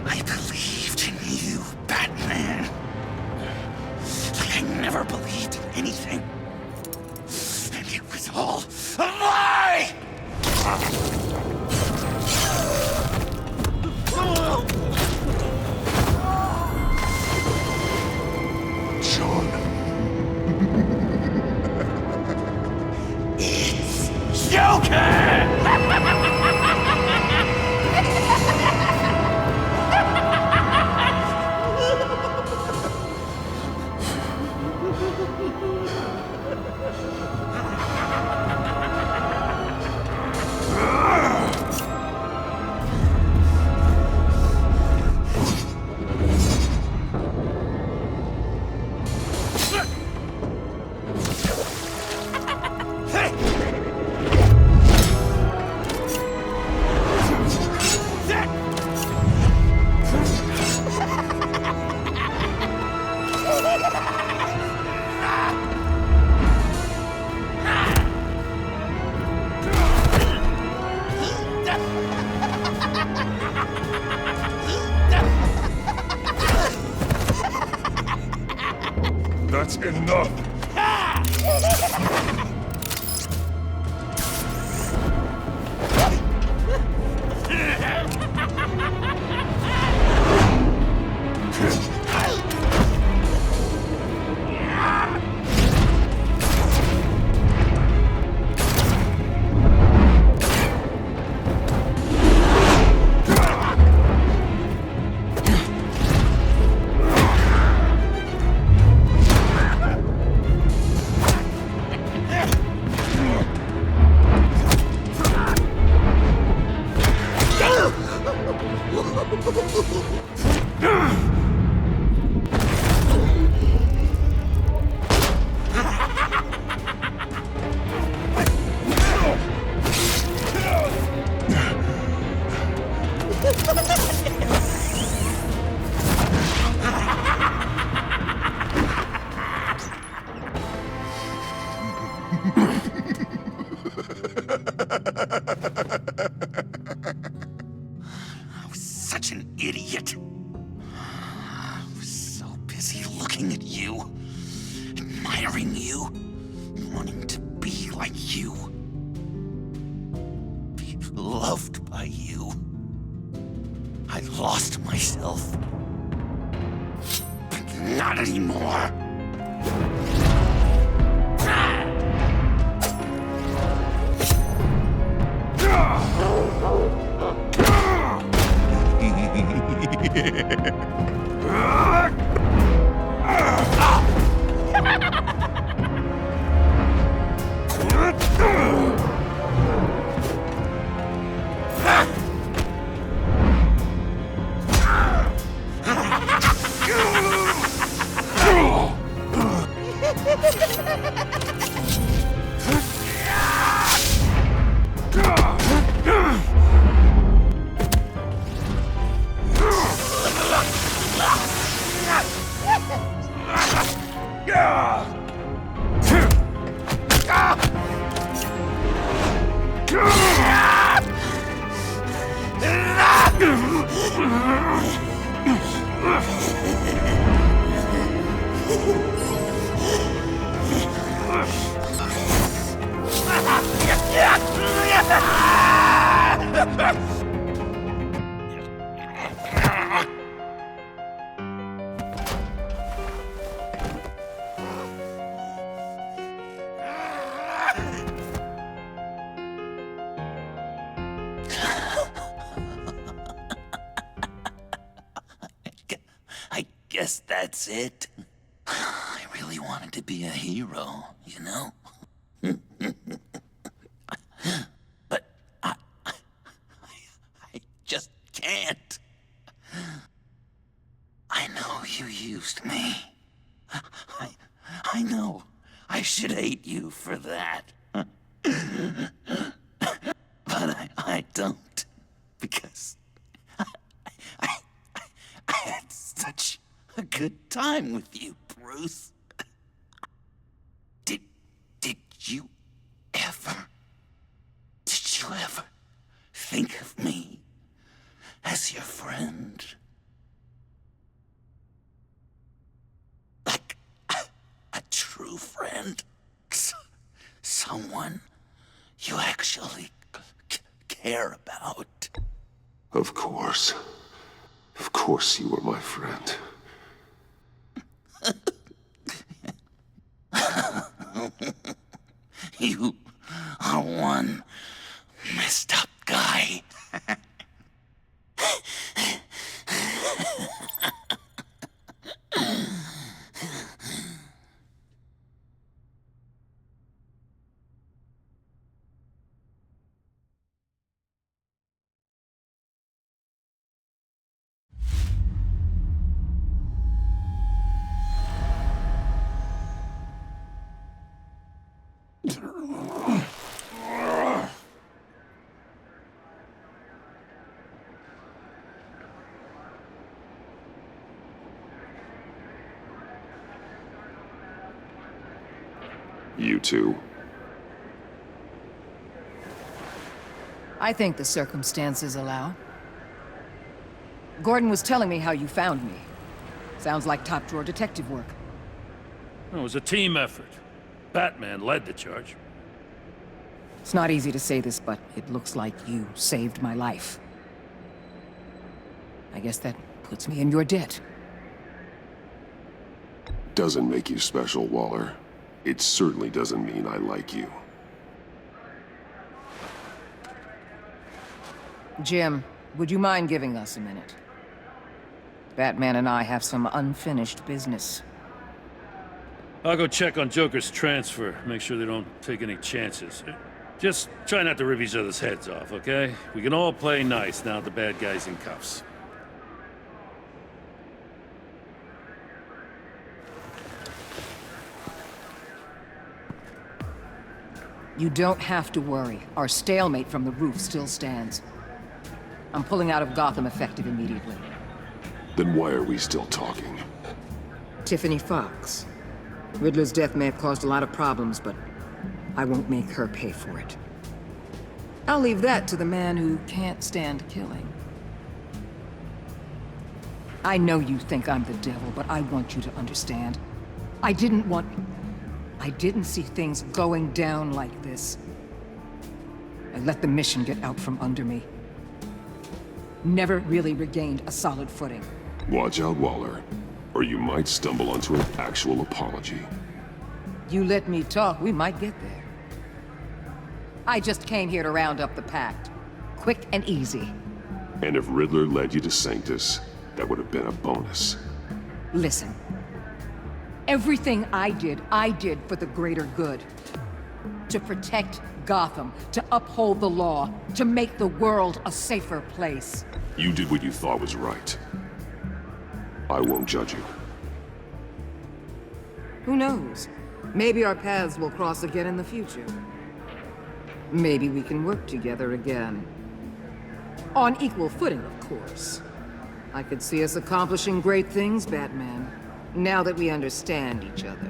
I believed in you, Batman. Like I never believed in anything. And it was all a lie! John. It's Joker! That's enough. I was such an idiot. I was so busy looking at you, admiring you, wanting to be like you. Be loved by you. I lost myself. But not anymore. I guess that's it. I really wanted to be a hero, you know? But I just can't. I know you used me. I know I should hate you for that. But I don't. Because I had such a good time with you, Bruce. Did you ever think of me as your friend? Like a true friend? Someone you actually care about? Of course. Of course you were my friend. You are one messed up guy. You two. I think the circumstances allow. Gordon was telling me how you found me. Sounds like top-drawer detective work. It was a team effort. Batman led the charge. It's not easy to say this, but it looks like you saved my life. I guess that puts me in your debt. Doesn't make you special, Waller. It certainly doesn't mean I like you. Jim, would you mind giving us a minute? Batman and I have some unfinished business. I'll go check on Joker's transfer, make sure they don't take any chances. Just try not to rip each other's heads off, okay? We can all play nice now the bad guy's in cuffs. You don't have to worry. Our stalemate from the roof still stands. I'm pulling out of Gotham effective immediately. Then why are we still talking? Tiffany Fox. Riddler's death may have caused a lot of problems, but I won't make her pay for it. I'll leave that to the man who can't stand killing. I know you think I'm the devil, but I want you to understand. I didn't see things going down like this. I let the mission get out from under me. Never really regained a solid footing. Watch out, Waller, or you might stumble onto an actual apology. You let me talk, we might get there. I just came here to round up the pact. Quick and easy. And if Riddler led you to Sanctus, That would have been a bonus. Listen. Everything I did for the greater good. To protect Gotham, to uphold the law, to make the world a safer place. You did what you thought was right. I won't judge you. Who knows? Maybe our paths will cross again in the future. Maybe we can work together again. On equal footing, of course. I could see us accomplishing great things, Batman, now that we understand each other.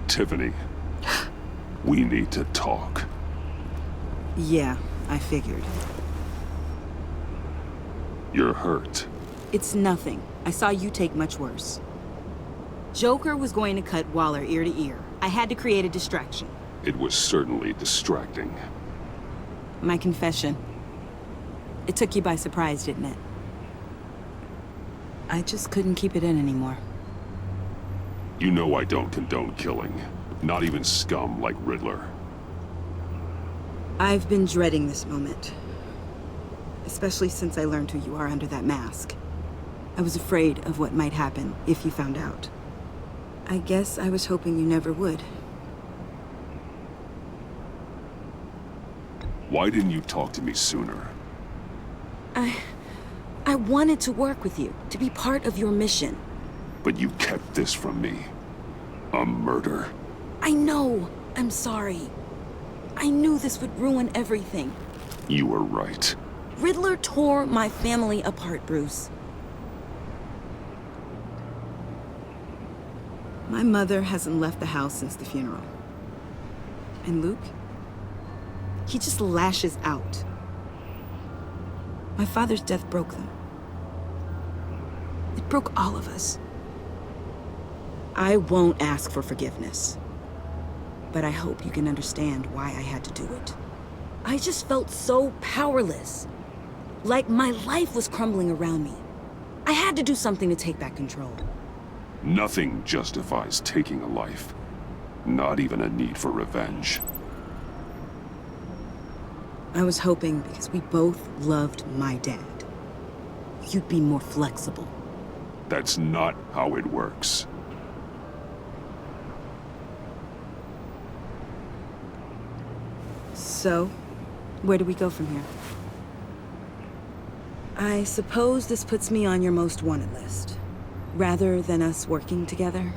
Tiffany, we need to talk. Yeah, I figured. You're hurt. It's nothing. I saw you take much worse. Joker was going to cut Waller ear to ear. I had to create a distraction. It was certainly distracting. My confession. It took you by surprise, didn't it? I just couldn't keep it in anymore. You know I don't condone killing. Not even scum like Riddler. I've been dreading this moment. Especially since I learned who you are under that mask. I was afraid of what might happen if you found out. I guess I was hoping you never would. Why didn't you talk to me sooner? I wanted to work with you, to be part of your mission. But you kept this from me. A murder. I know. I'm sorry. I knew this would ruin everything. You were right. Riddler tore my family apart, Bruce. My mother hasn't left the house since the funeral. And Luke? He just lashes out. My father's death broke them. It broke all of us. I won't ask for forgiveness. But I hope you can understand why I had to do it. I just felt so powerless. Like my life was crumbling around me. I had to do something to take back control. Nothing justifies taking a life. Not even a need for revenge. I was hoping because we both loved my dad, you'd be more flexible. That's not how it works. So, where do we go from here? I suppose this puts me on your most wanted list, rather than us working together.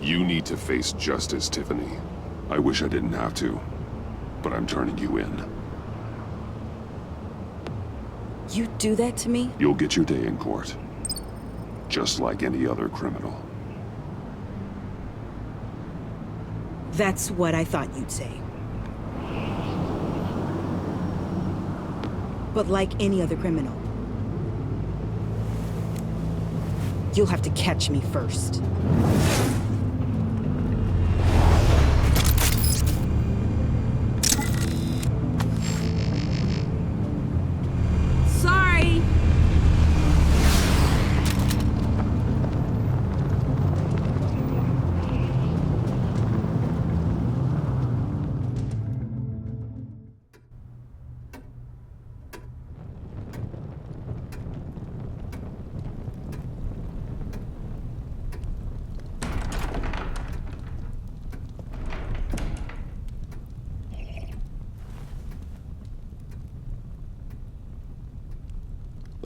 You need to face justice, Tiffany. I wish I didn't have to, but I'm turning you in. You'd do that to me? You'll get your day in court. Just like any other criminal. That's what I thought you'd say. But like any other criminal, you'll have to catch me first. Sorry!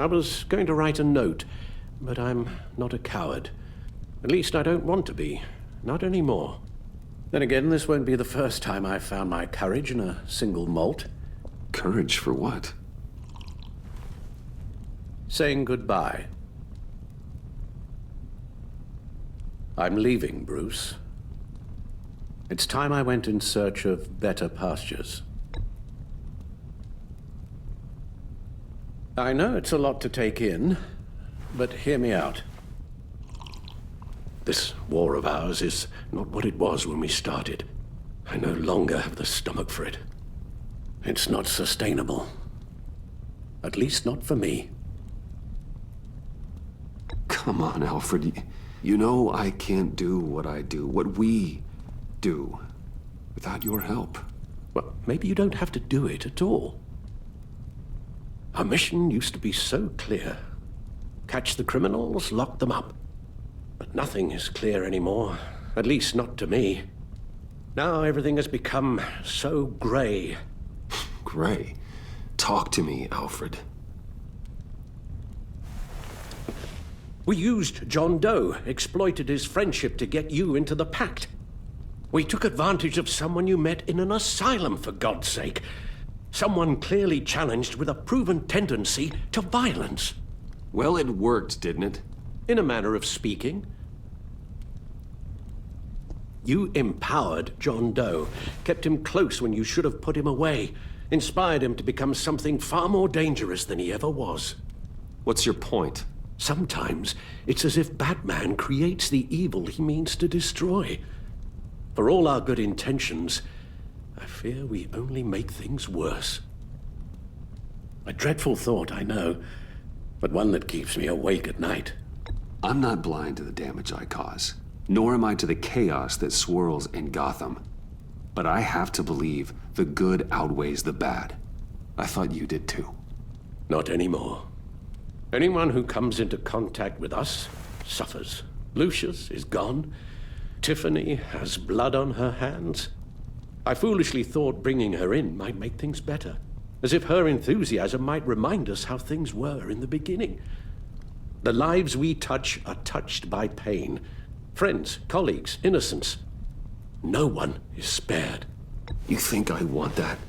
I was going to write a note, but I'm not a coward. At least I don't want to be. Not anymore. Then again, this won't be the first time I've found my courage in a single malt. Courage for what? Saying goodbye. I'm leaving, Bruce. It's time I went in search of better pastures. I know it's a lot to take in, but hear me out. This war of ours is not what it was when we started. I no longer have the stomach for it. It's not sustainable. At least not for me. Come on, Alfred. You know I can't do what I do, what we do, without your help. Well, maybe you don't have to do it at all. Our mission used to be so clear. Catch the criminals, lock them up. But nothing is clear anymore, at least not to me. Now everything has become so gray. Gray? Talk to me, Alfred. We used John Doe, exploited his friendship to get you into the pact. We took advantage of someone you met in an asylum, for God's sake. Someone clearly challenged with a proven tendency to violence. Well, it worked, didn't it? In a manner of speaking. You empowered John Doe, kept him close when you should have put him away, inspired him to become something far more dangerous than he ever was. What's your point? Sometimes it's as if Batman creates the evil he means to destroy. For all our good intentions, I fear we only make things worse. A dreadful thought, I know, but one that keeps me awake at night. I'm not blind to the damage I cause, nor am I to the chaos that swirls in Gotham. But I have to believe the good outweighs the bad. I thought you did too. Not anymore. Anyone who comes into contact with us suffers. Lucius is gone. Tiffany has blood on her hands. I foolishly thought bringing her in might make things better, as if her enthusiasm might remind us how things were in the beginning. The lives we touch are touched by pain. Friends, colleagues, innocents. No one is spared. You think I want that?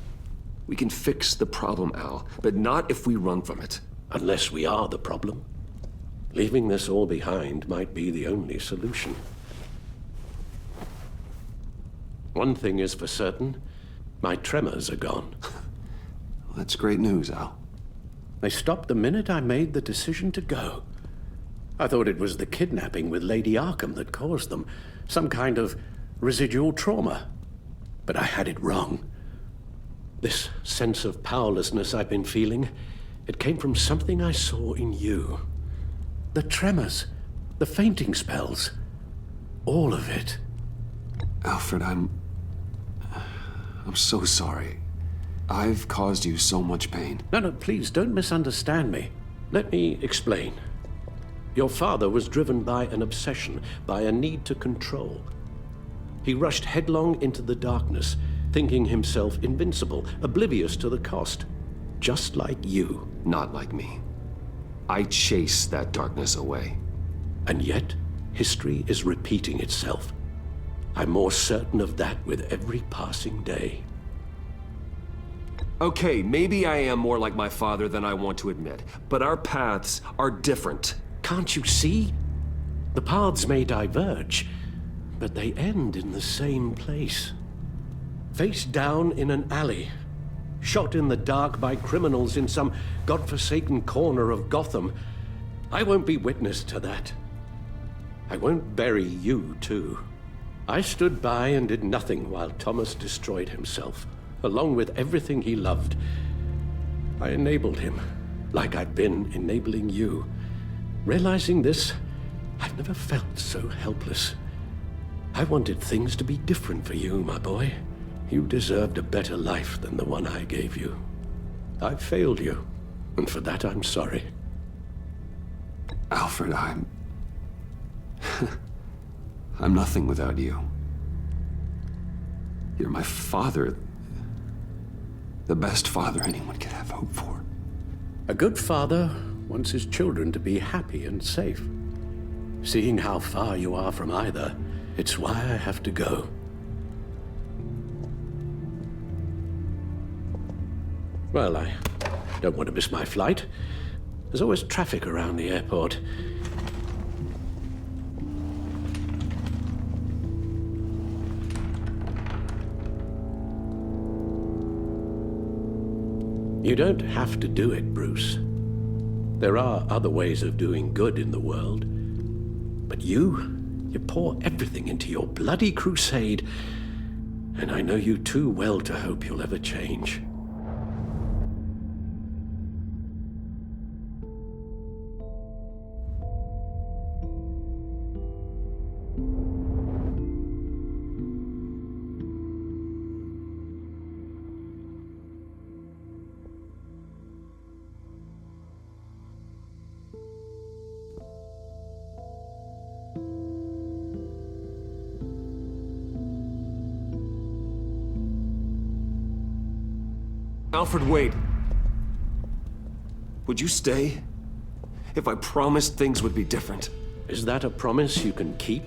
We can fix the problem, Al, but not if we run from it. Unless we are the problem. Leaving this all behind might be the only solution. One thing is for certain, my tremors are gone. That's great news, Al. They stopped the minute I made the decision to go. I thought it was the kidnapping with Lady Arkham that caused them, some kind of residual trauma. But I had it wrong. This sense of powerlessness I've been feeling, it came from something I saw in you. The tremors, the fainting spells, all of it. Alfred, I'm so sorry. I've caused you so much pain. No, please don't misunderstand me. Let me explain. Your father was driven by an obsession, by a need to control. He rushed headlong into the darkness, thinking himself invincible, oblivious to the cost. Just like you. Not like me. I chase that darkness away. And yet, history is repeating itself. I'm more certain of that with every passing day. Okay, maybe I am more like my father than I want to admit, but our paths are different. Can't you see? The paths may diverge, but they end in the same place. Face down in an alley, shot in the dark by criminals in some godforsaken corner of Gotham. I won't be witness to that. I won't bury you, too. I stood by and did nothing while Thomas destroyed himself, along with everything he loved. I enabled him, like I'd been enabling you. Realizing this, I've never felt so helpless. I wanted things to be different for you, my boy. You deserved a better life than the one I gave you. I failed you, and for that I'm sorry. Alfred, I'm nothing without you. You're my father. The best father anyone could have hope for. A good father wants his children to be happy and safe. Seeing how far you are from either, it's why I have to go. Well, I don't want to miss my flight. There's always traffic around the airport. You don't have to do it, Bruce. There are other ways of doing good in the world. But you pour everything into your bloody crusade, and I know you too well to hope you'll ever change. Alfred, wait. Would you stay? If I promised things would be different. Is that a promise you can keep?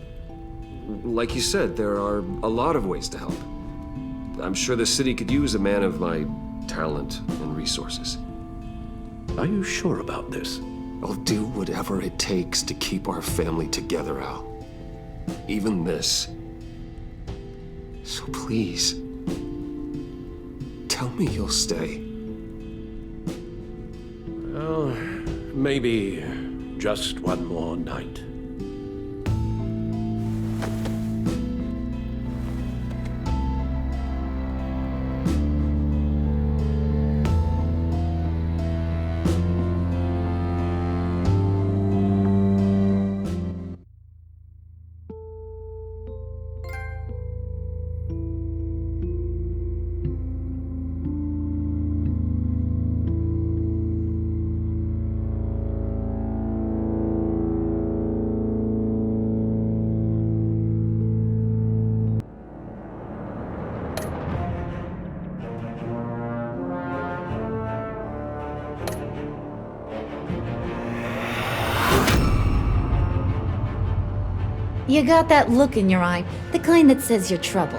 Like you said, there are a lot of ways to help. I'm sure the city could use a man of my talent and resources. Are you sure about this? I'll do whatever it takes to keep our family together, Al. Even this. So please, tell me you'll stay. Well, maybe just one more night. You got that look in your eye, the kind that says you're trouble.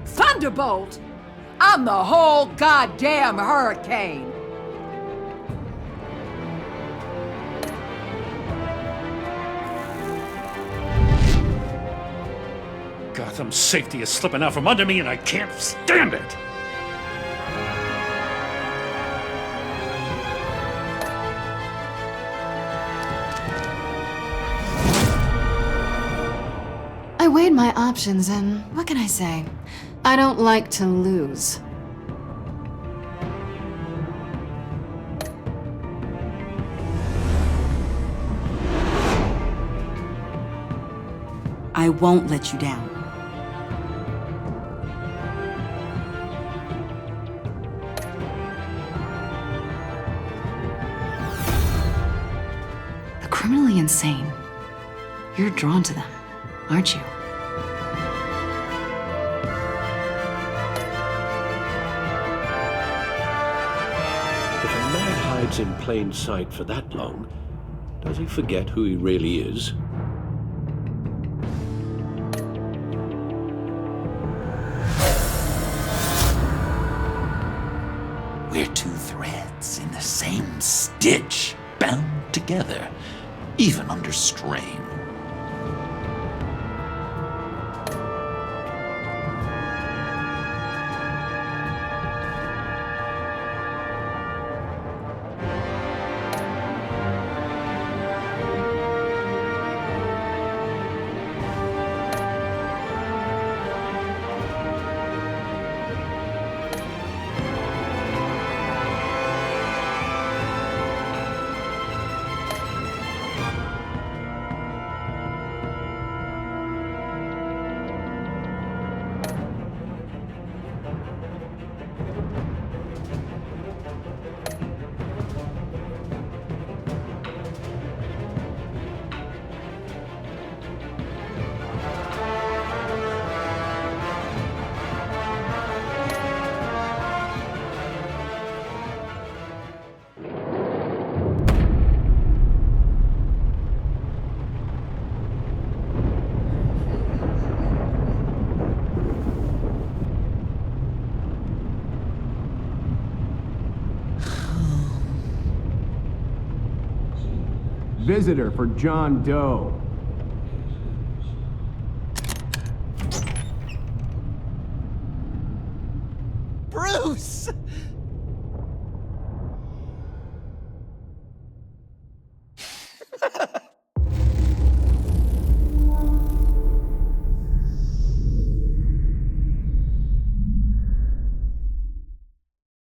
Thunderbolt! I'm the whole goddamn hurricane! Gotham's safety is slipping out from under me and I can't stand it! I weighed my options and what can I say? I don't like to lose. I won't let you down. The criminally insane. You're drawn to them, aren't you? If a man hides in plain sight for that long, does he forget who he really is? We're two threads in the same stitch, bound together, even under strain. Visitor for John Doe. Bruce!